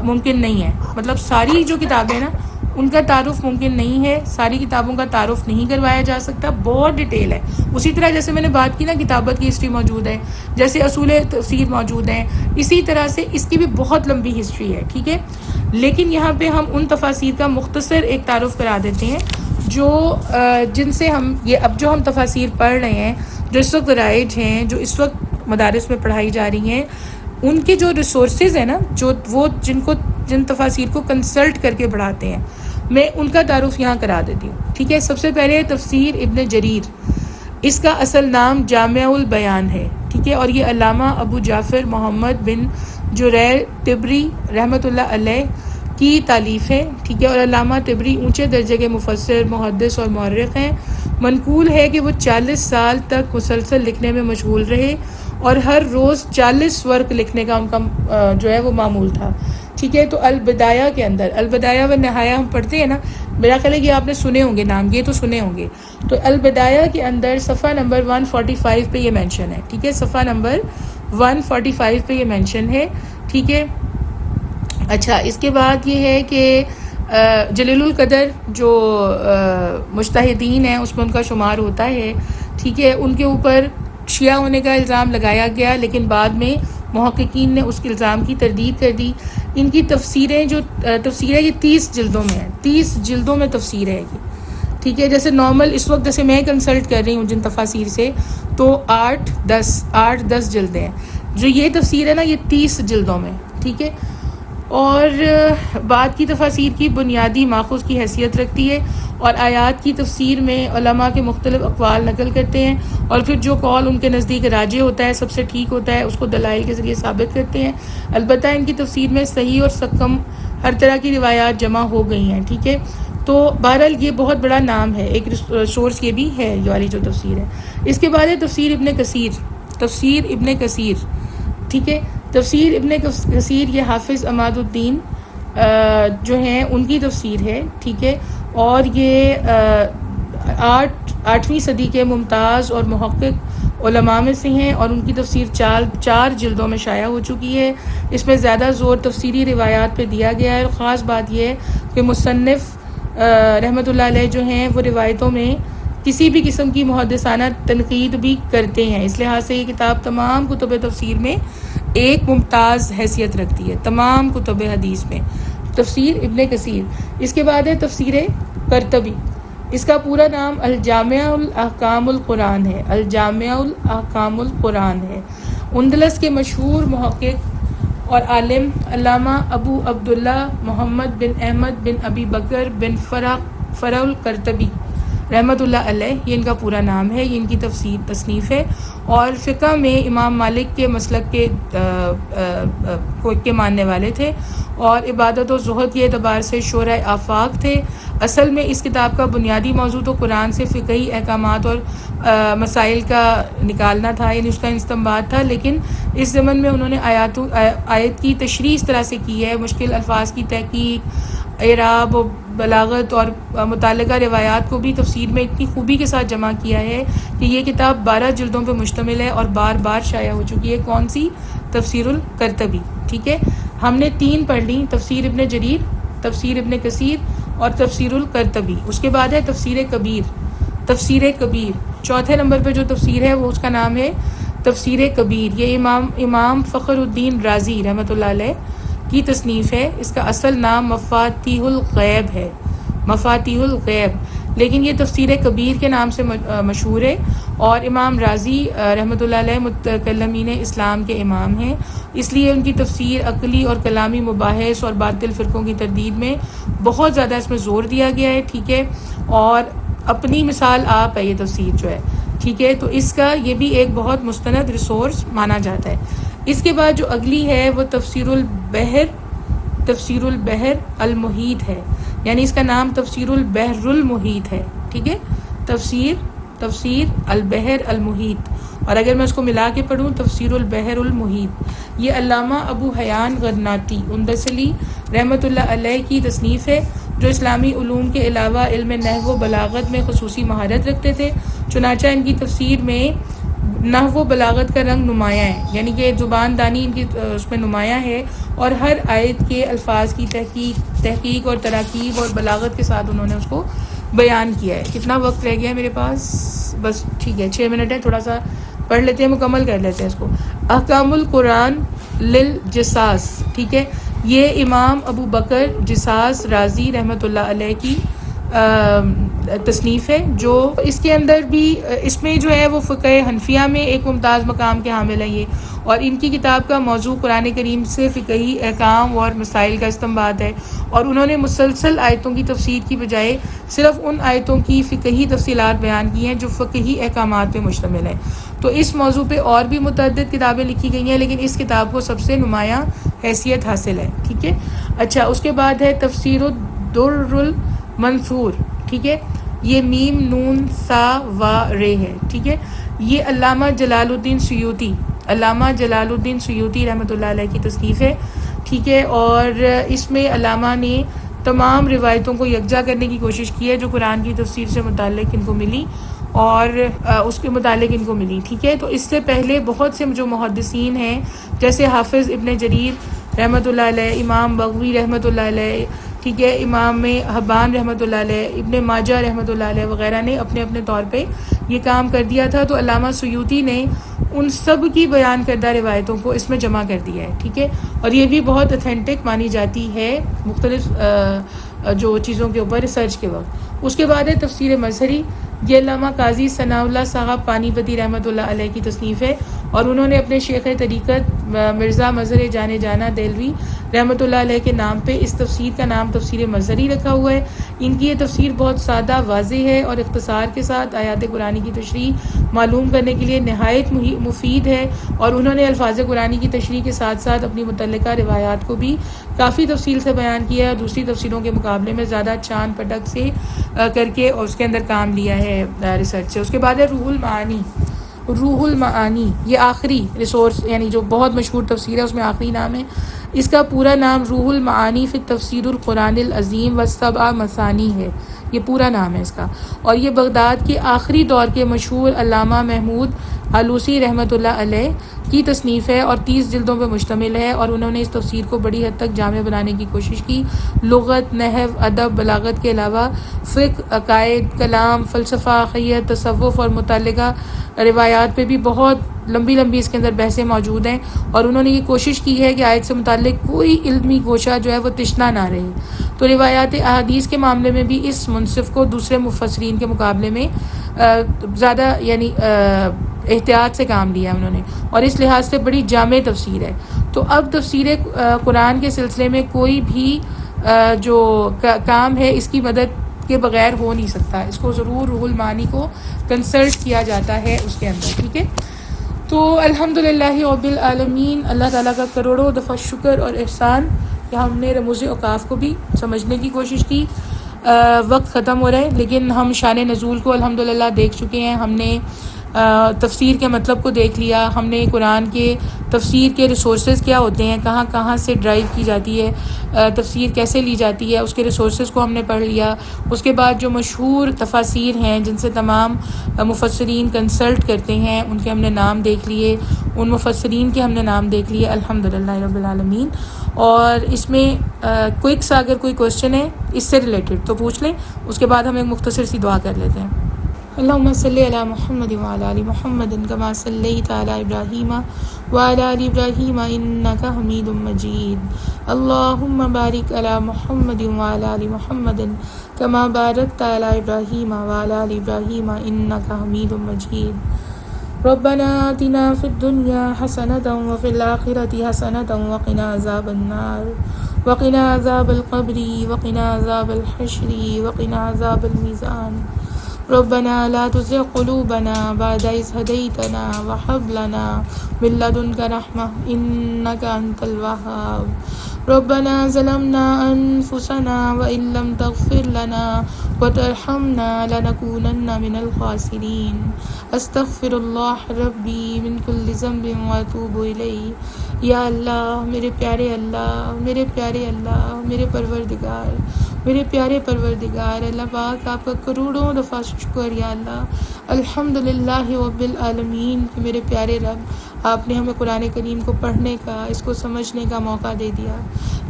ممکن نہیں ہے، مطلب ساری جو کتابیں نا ان کا تعارف ممکن نہیں ہے، ساری کتابوں کا تعارف نہیں کروایا جا سکتا، بہت ڈیٹیل ہے۔ اسی طرح جیسے میں نے بات کی نا کتابت کی ہسٹری موجود ہے، جیسے اصول تفسیر موجود ہیں، اسی طرح سے اس کی بھی بہت لمبی ہسٹری ہے، ٹھیک ہے۔ لیکن یہاں پہ ہم ان تفاسیر کا مختصر ایک تعارف کرا دیتے ہیں جو جن سے ہم یہ اب جو ہم تفاسیر پڑھ رہے ہیں، جو اس وقت رائج ہیں، جو اس وقت مدارس میں پڑھائی جا رہی ہیں، ان کے جو ریسورسز ہیں نا، جو وہ جن تفاسیر کو کنسلٹ کر کے پڑھاتے ہیں، میں ان کا تعارف یہاں کرا دیتی ہوں، ٹھیک ہے۔ سب سے پہلے تفسیر ابن جریر، اس کا اصل نام جامع البیان ہے، ٹھیک ہے، اور یہ علامہ ابو جعفر محمد بن جریر طبری رحمۃ اللہ علیہ کی تالیف ہے، ٹھیک ہے، اور علامہ طبری اونچے درجے کے مفسر، محدث اور مورخ ہیں۔ منقول ہے کہ وہ 40 سال تک مسلسل لکھنے میں مشغول رہے اور ہر روز 40 ورق لکھنے کا ان کا جو ہے وہ معمول تھا، ٹھیک ہے۔ تو البدایہ کے اندر، البدایہ و نہایہ ہم پڑھتے ہیں نا، میرا خیال ہے کہ آپ نے سنے ہوں گے نام، یہ تو سنے ہوں گے۔ تو البدایہ کے اندر صفحہ نمبر 145 پہ یہ مینشن ہے، ٹھیک ہے، صفحہ نمبر 145 پہ یہ مینشن ہے، ٹھیک ہے۔ اچھا، اس کے بعد یہ ہے کہ جلیل القدر جو مجتہدین ہیں اس میں ان کا شمار ہوتا ہے، ٹھیک ہے۔ ان کے اوپر شیعہ ہونے کا الزام لگایا گیا، لیکن بعد میں محققین نے اس کے الزام کی تردید کر دی۔ ان کی تفسیریں جو تفسیر ہے یہ 30 جلدوں میں ہے، 30 جلدوں میں تفسیر ہے یہ، ٹھیک ہے۔ جیسے نارمل اس وقت جیسے میں کنسلٹ کر رہی ہوں جن تفاسیر سے، تو 8-10 جلدیں ہیں، جو یہ تفسیر ہے نا یہ 30 جلدوں میں، ٹھیک ہے۔ اور بعد کی تفاسیر کی بنیادی ماخذ کی حیثیت رکھتی ہے، اور آیات کی تفسیر میں علماء کے مختلف اقوال نقل کرتے ہیں، اور پھر جو قول ان کے نزدیک راجح ہوتا ہے، سب سے ٹھیک ہوتا ہے، اس کو دلائل کے ذریعے ثابت کرتے ہیں۔ البتہ ان کی تفسیر میں صحیح اور سقم ہر طرح کی روایات جمع ہو گئی ہیں، ٹھیک ہے۔ تو بہرحال یہ بہت بڑا نام ہے، ایک سورس یہ بھی ہے، یہ والی جو تفسیر ہے۔ اس کے بعد ہے تفسیر ابن کثیر، تفسیر ابن کثیر، ٹھیک ہے۔ تفسیر ابن کثیر یہ حافظ عماد الدین جو ہیں ان کی تفسیر ہے، ٹھیک ہے، اور یہ 8ویں صدی کے ممتاز اور محقق علماء میں سے ہیں، اور ان کی تفسیر 4 جلدوں میں شائع ہو چکی ہے۔ اس میں زیادہ زور تفسیری روایات پہ دیا گیا ہے، اور خاص بات یہ ہے کہ مصنف رحمۃ اللہ علیہ جو ہیں وہ روایتوں میں کسی بھی قسم کی محدثانہ تنقید بھی کرتے ہیں، اس لحاظ سے یہ کتاب تمام کتب تفسیر میں ایک ممتاز حیثیت رکھتی ہے، تمام کتب حدیث میں، تفسیر ابن کثیر۔ اس کے بعد ہے تفسیر قرطبی، اس کا پورا نام الجامع الاحکام القرآن ہے، الجامع الاحکام القرآن ہے۔ اندلس کے مشہور محقق اور عالم علامہ ابو عبداللہ محمد بن احمد بن ابی بکر بن فرع القرطبی رحمۃ اللہ علیہ، یہ ان کا پورا نام ہے، یہ ان کی تصنیف ہے، اور فقہ میں امام مالک کے مسلک کے ماننے والے تھے، اور عبادت و زہد کے اعتبار سے شورۂ آفاق تھے۔ اصل میں اس کتاب کا بنیادی موضوع تو قرآن سے فقہی احکامات اور مسائل کا نکالنا تھا، یعنی اس کا استنباط تھا، لیکن اس ضمن میں انہوں نے آیت کی تشریح اس طرح سے کی ہے، مشکل الفاظ کی تحقیق، اعراب و بلاغت اور متعلقہ روایات کو بھی تفسیر میں اتنی خوبی کے ساتھ جمع کیا ہے کہ یہ کتاب 12 جلدوں پہ مشتمل ہے اور بار بار شائع ہو چکی ہے۔ کون سی؟ تفسیر القرطبی، ٹھیک ہے۔ ہم نے 3 پڑھ لی، تفسیر ابن جریر، تفسیر ابن کثیر اور تفسیر القرطبی. اس کے بعد ہے تفسیر کبیر. تفسیر کبیر چوتھے نمبر پہ جو تفسیر ہے وہ اس کا نام ہے تفسیر کبیر. یہ امام فخر الدین رازی رحمۃ اللہ علیہ کی تصنیف ہے. اس کا اصل نام مفاتیح الغیب ہے, مفاتیح الغیب, لیکن یہ تفسیر کبیر کے نام سے مشہور ہے. اور امام رازی رحمۃ اللہ علیہ متکلمین اسلام کے امام ہیں, اس لیے ان کی تفسیر عقلی اور کلامی مباحث اور باطل فرقوں کی تردید میں بہت زیادہ اس میں زور دیا گیا ہے. ٹھیک ہے, اور اپنی مثال آپ ہے یہ تفسیر جو ہے. ٹھیک ہے, تو اس کا یہ بھی ایک بہت مستند ریسورس مانا جاتا ہے. اس کے بعد جو اگلی ہے وہ تفسیر البحر المحیط ہے, یعنی اس کا نام تفسیر البحر المحیط ہے. ٹھیک ہے, تفسیر البحر المحیط, اور اگر میں اس کو ملا کے پڑھوں تفسیر البحر المحیط. یہ علامہ ابو حیان غرناطی اندسلی رحمۃ اللہ علیہ کی تصنیف ہے, جو اسلامی علوم کے علاوہ علم نحو و بلاغت میں خصوصی مہارت رکھتے تھے. چنانچہ ان کی تفسیر میں نحو و بلاغت کا رنگ نمایاں ہے, یعنی کہ زبان دانی ان کی اس میں نمایاں ہے, اور ہر آیت کے الفاظ کی تحقیق اور تراکیب اور بلاغت کے ساتھ انہوں نے اس کو بیان کیا ہے. کتنا وقت رہ گیا ہے میرے پاس؟ بس ٹھیک ہے, 6 منٹ ہے, تھوڑا سا پڑھ لیتے ہیں, مکمل کر لیتے ہیں اس کو. احکام القرآن للجساس. ٹھیک ہے, یہ امام ابو بکر جساس رازی رحمۃ اللہ علیہ کی تصنیف ہے, جو اس کے اندر بھی اس میں جو ہے وہ فقہ حنفیہ میں ایک ممتاز مقام کے حامل ہے یہ, اور ان کی کتاب کا موضوع قرآن کریم سے فقہی احکام اور مسائل کا استنباط ہے, اور انہوں نے مسلسل آیتوں کی تفسیر کی بجائے صرف ان آیتوں کی فقہی تفصیلات بیان کی ہیں جو فقہی احکامات پہ مشتمل ہیں. تو اس موضوع پہ اور بھی متعدد کتابیں لکھی گئی ہیں, لیکن اس کتاب کو سب سے نمایاں حیثیت حاصل ہے. ٹھیک ہے, اچھا, اس کے بعد ہے تفسیر الدر المنثور. ٹھیک ہے, یہ میم نون سا و رے ہے. ٹھیک ہے, یہ علامہ جلال الدین سیوطی رحمۃ اللہ علیہ کی تصنیف ہے. ٹھیک ہے, اور اس میں علامہ نے تمام روایتوں کو یکجا کرنے کی کوشش کی ہے جو قرآن کی تفسیر سے متعلق ان کو ملی اور اس کے متعلق ان کو ملی. ٹھیک ہے, تو اس سے پہلے بہت سے جو محدثین ہیں جیسے حافظ ابن جریر رحمۃ اللہ علیہ, امام بغوی رحمۃ اللہ علیہ, ٹھیک ہے, امام حبان رحمۃ اللہ علیہ, ابن ماجہ رحمۃ اللہ علیہ وغیرہ نے اپنے اپنے طور پہ یہ کام کر دیا تھا. تو علامہ سیوطی نے ان سب کی بیان کردہ روایتوں کو اس میں جمع کر دیا ہے. ٹھیک ہے, اور یہ بھی بہت اتھینٹک مانی جاتی ہے مختلف جو چیزوں کے اوپر ریسرچ کے وقت. اس کے بعد ہے تفسیر مظہری. یہ علامہ قاضی ثناء اللہ صاحب پانی پتی رحمۃ اللہ علیہ کی تصنیف ہے, اور انہوں نے اپنے شیخ طریقت مرزا مظہر جانے جانا دہلوی رحمۃ اللہ علیہ کے نام پہ اس تفسیر کا نام تفسیر مظہری رکھا ہوا ہے. ان کی یہ تفسیر بہت سادہ, واضح ہے, اور اختصار کے ساتھ آیات قرآنی کی تشریح معلوم کرنے کے لیے نہایت مفید ہے, اور انہوں نے الفاظ قرآنی کی تشریح کے ساتھ ساتھ اپنی متعلقہ روایات کو بھی کافی تفصیل سے بیان کیا ہے, دوسری تفسیروں کے مقابلے میں زیادہ چاند پٹک سے کر کے اور اس کے اندر کام لیا ہے ریسرچ سے. اس کے بعد ہے روح المعانی. یہ آخری ریسورس, یعنی جو بہت مشہور تفسیر ہے اس میں آخری نام ہے. اس کا پورا نام روح المعانی فی تفسیر القرآن العظیم والسبع مثانی ہے, یہ پورا نام ہے اس کا. اور یہ بغداد کے آخری دور کے مشہور علامہ محمود آلوسی رحمۃ اللہ علیہ کی تصنیف ہے, اور 30 جلدوں پہ مشتمل ہے, اور انہوں نے اس تفسیر کو بڑی حد تک جامع بنانے کی کوشش کی. لغت, نحو, ادب, بلاغت کے علاوہ فقہ, عقائد, کلام, فلسفہ, عقیدت, تصوف اور متعلقہ روایات پہ بھی بہت لمبی اس کے اندر بحثیں موجود ہیں, اور انہوں نے یہ کوشش کی ہے کہ آیت سے متعلق کوئی علمی گوشہ جو ہے وہ تشنا نہ رہے. تو روایات احادیث کے معاملے میں بھی اس منصف کو دوسرے مفسرین کے مقابلے میں زیادہ یعنی احتیاط سے کام لیا انہوں نے, اور اس لحاظ سے بڑی جامع تفسیر ہے. تو اب تفسیر قرآن کے سلسلے میں کوئی بھی جو کام ہے اس کی مدد کے بغیر ہو نہیں سکتا, اس کو ضرور روح المعانی کو کنسلٹ کیا جاتا ہے اس کے اندر. ٹھیک ہے, تو الحمدللہ رب العالمین, اللہ تعالیٰ کا کروڑوں دفعہ شکر اور احسان کہ ہم نے رموز اوقاف کو بھی سمجھنے کی کوشش کی. وقت ختم ہو رہا ہے, لیکن ہم شان نزول کو الحمدللہ دیکھ چکے ہیں, ہم نے تفسیر کے مطلب کو دیکھ لیا, ہم نے قرآن کے تفسیر کے ریسورسز کیا ہوتے ہیں, کہاں کہاں سے ڈرائیو کی جاتی ہے, تفسیر کیسے لی جاتی ہے, اس کے ریسورسز کو ہم نے پڑھ لیا. اس کے بعد جو مشہور تفاسیر ہیں جن سے تمام مفسرین کنسلٹ کرتے ہیں ان کے ہم نے نام دیکھ لیے, ان مفسرین کے ہم نے نام دیکھ لیے الحمدللہ رب العالمین. اور اس میں کوئک سا اگر کوئی کویشچن ہے اس سے ریلیٹڈ تو پوچھ لیں، اس کے بعد ہم ایک مختصر سی دعا کر لیتے ہیں۔ اللہم صلی علی محمد وعلی آل محمد کما صلیت علی ابراہیم وعلی آل ابراہیم انک حمید مجید، اللہم بارک علی محمد وعلی آل محمد کما بارکت علی ابراہیم وعلی آل ابراہیم انک حمید مجید، ربنا آتنا فی الدنیا حسنۃ وفی الآخرۃ حسنۃ وقنا عذاب النار وقنا عذاب القبر وقنا عذاب الحشر وقنا عذاب المیزان، ربنا لا تزغ قلوبنا بعد إذ هديتنا وهب لنا من لدنك رحمة إنك أنت الوهاب، ربنا ظلمنا أنفسنا وإن لم تغفر لنا وترحمنا لنكونن من الخاسرين، استغفر الله ربي من كل ذنب وأتوب إليه۔ یا اللہ، میرے پیارے اللہ، میرے پیارے اللہ، میرے پروردگار، میرے پیارے پروردگار، اللہ پاک آپ کا کروڑوں دفعہ شکر یا اللہ، الحمدللہ رب العالمین کہ میرے پیارے رب آپ نے ہمیں قرآن کریم کو پڑھنے کا، اس کو سمجھنے کا موقع دے دیا۔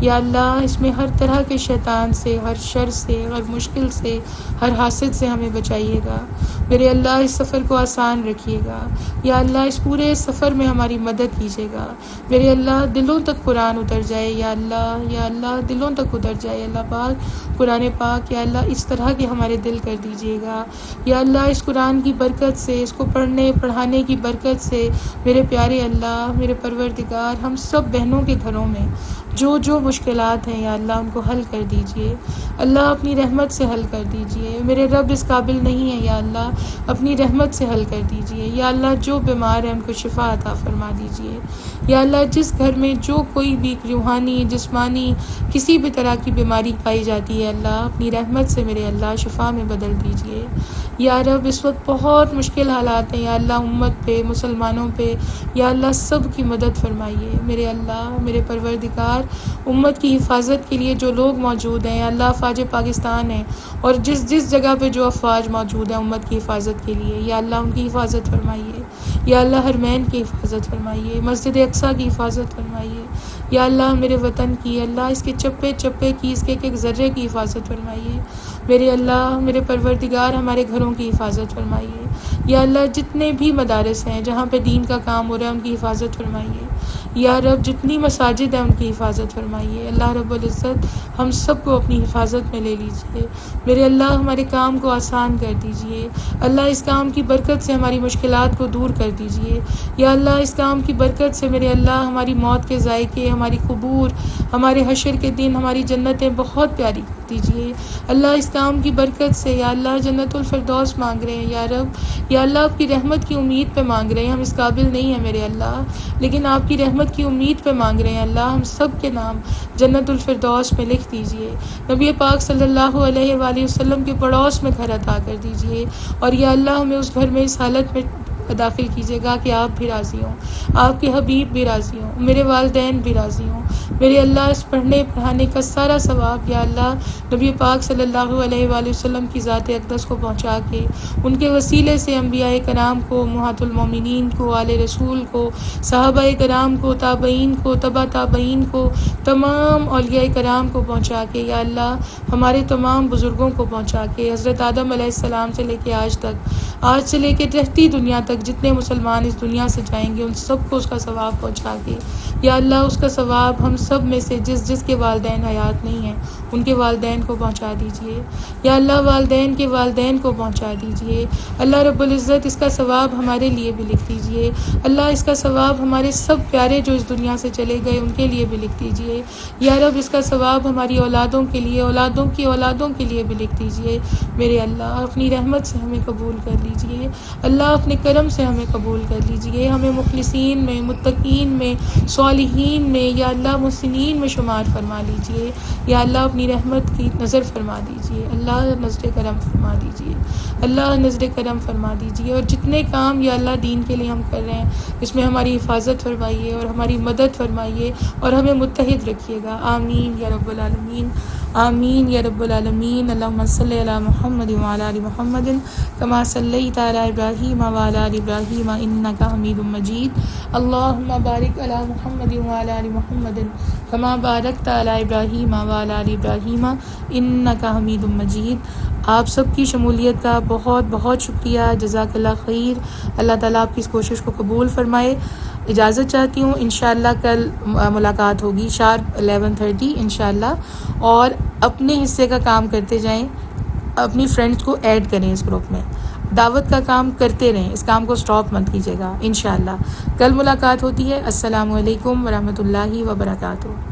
یا اللہ اس میں ہر طرح کے شیطان سے، ہر شر سے، ہر مشکل سے، ہر حاسد سے ہمیں بچائیے گا۔ میرے اللہ اس سفر کو آسان رکھیے گا۔ یا اللہ اس پورے سفر میں ہماری مدد کیجیے گا۔ میرے اللہ دلوں تک قرآن اتر جائے یا اللہ دلوں تک اتر جائے اللہ پاک، قرآن پاک یا اللہ اس طرح کے ہمارے دل کر دیجیے گا۔ یا اللہ اس قرآن کی برکت سے، اس کو پڑھنے پڑھانے کی برکت سے میرے پیارے اللہ، میرے پروردگار، ہم سب بہنوں کے گھروں میں جو مشکلات ہیں یا اللہ ان کو حل کر دیجیے۔ اللہ اپنی رحمت سے حل کر دیجیے۔ میرے رب اس قابل نہیں ہے یا اللہ اپنی رحمت سے حل کر دیجیے۔ یا اللہ جو بیمار ہیں ان کو شفا عطا فرما دیجیے۔ یا اللہ جس گھر میں جو کوئی بھی روحانی، جسمانی، کسی بھی طرح کی بیماری پائی جاتی ہے اللہ اپنی رحمت سے میرے اللہ شفا میں بدل دیجیے۔ یا رب اس وقت بہت مشکل حالات ہیں یا اللہ امت پہ، مسلمانوں پہ یا اللہ سب کی مدد فرمائیے۔ میرے اللہ، میرے پروردگار، امت کی حفاظت کے لیے جو لوگ موجود ہیں یا اللہ افواج پاکستان ہیں اور جس جگہ پہ جو افواج موجود ہیں امت کی حفاظت کے لیے یا اللہ ان کی حفاظت فرمائیے۔ یا اللہ حرمین کی حفاظت فرمائیے، مسجد اقصیٰ کی حفاظت فرمائیے۔ یا اللہ میرے وطن کی، اللہ اس کے چپے چپے کی، اس کے ایک ایک ذرے کی حفاظت فرمائیے۔ میرے اللہ، میرے پروردگار ہمارے گھروں کی حفاظت فرمائیے۔ یا اللہ جتنے بھی مدارس ہیں جہاں پہ دین کا کام ہو رہا ہے ان کی حفاظت فرمائیے۔ یا رب جتنی مساجد ہیں ان کی حفاظت فرمائیے۔ اللہ رب العزت ہم سب کو اپنی حفاظت میں لے لیجیے۔ میرے اللہ ہمارے کام کو آسان کر دیجیے۔ اللہ اس کام کی برکت سے ہماری مشکلات کو دور کر دیجیے۔ یا اللہ اس کام کی برکت سے میرے اللہ ہماری موت کے ذائقے، ہماری قبور، ہمارے حشر کے دن، ہماری جنتیں بہت پیاری کر دیجیے۔ اللہ اس کام کی برکت سے یا اللہ جنت الفردوس مانگ رہے ہیں یا رب، یا اللہ آپ کی رحمت کی امید پہ مانگ رہے ہیں۔ ہم اس قابل نہیں ہیں میرے اللہ، لیکن آپ کی رحمت کی امید پہ مانگ رہے ہیں اللہ، ہم سب کے نام جنت الفردوس میں لکھ دیجیے۔ نبی پاک صلی اللہ علیہ وآلہ وسلم کے پڑوس میں گھر عطا کر دیجیے، اور یا اللہ ہمیں اس گھر میں اس حالت میں داخل کیجیے گا کہ آپ بھی راضی ہوں، آپ کے حبیب بھی راضی ہوں، میرے والدین بھی راضی ہوں۔ میرے اللہ اس پڑھنے پڑھانے کا سارا ثواب یا اللہ نبی پاک صلی اللہ علیہ وآلہ وسلم کی ذات اقدس کو پہنچا کے ان کے وسیلے سے انبیاء کرام کو، امہات المومنین کو، آل رسول کو، صحابہ کرام کو، تابعین کو، تبع تابعین کو، تمام اولیاء کرام کو پہنچا کے یا اللہ ہمارے تمام بزرگوں کو پہنچا کے، حضرت آدم علیہ السلام سے لے کے آج تک، آج سے لے کے رہتی دنیا تک جتنے مسلمان اس دنیا سے جائیں گے ان سب کو اس کا ثواب پہنچا کے یا اللہ اس کا ثواب ہم سب میں سے جس کے والدین حیات نہیں ہیں ان کے والدین کو پہنچا دیجیے۔ یا اللہ والدین کے والدین کو پہنچا دیجیے۔ اللہ رب العزت اس کا ثواب ہمارے لیے بھی لکھ دیجیے۔ اللہ اس کا ثواب ہمارے سب پیارے جو اس دنیا سے چلے گئے ان کے لیے بھی لکھ دیجیے۔ یا رب اس کا ثواب ہماری اولادوں کے لیے، اولادوں کی اولادوں کے لیے بھی لکھ دیجیے۔ میرے اللہ اپنی رحمت سے ہمیں قبول کر لیجیے، اللہ اپنے کرم سے ہمیں قبول کر لیجیے، ہمیں مخلصین میں، متقین میں، صالحین میں یا اللہ محسنین میں شمار فرما لیجیے۔ یا اللہ اپنی رحمت کی نظر فرما دیجیے، اللہ نظر کرم فرما دیجیے، اللہ نظر کرم فرما دیجیے، اور جتنے کام یا اللہ دین کے لیے ہم کر رہے ہیں اس میں ہماری حفاظت فرمائیے اور ہماری مدد فرمائیے اور ہمیں متحد رکھیے گا، آمین یا رب العالمین۔ آمین یا رب العالمین. اللہم صلی علی محمد وعلی آل محمد کما صلیت علی ابراہیم وعلی آل ابراہیم انک حمید مجید. اللہم بارک علی محمد وعلی آل محمد کما بارکت علی ابراہیم وعلی آل ابراہیم انک حمید مجید. آپ سب کی شمولیت کا بہت بہت شکریہ. جزاک اللہ خیر. اللہ تعالیٰ آپ کی اس کوشش کو قبول فرمائے. اجازت چاہتی ہوں. انشاءاللہ کل ملاقات ہوگی شارپ 11:30 انشاءاللہ. اور اپنے حصے کا کام کرتے جائیں. اپنی فرینڈس کو ایڈ کریں اس گروپ میں. دعوت کا کام کرتے رہیں. اس کام کو سٹاپ مت کیجیے گا. انشاءاللہ کل ملاقات ہوتی ہے. السلام علیکم ورحمۃ اللہ وبرکاتہ.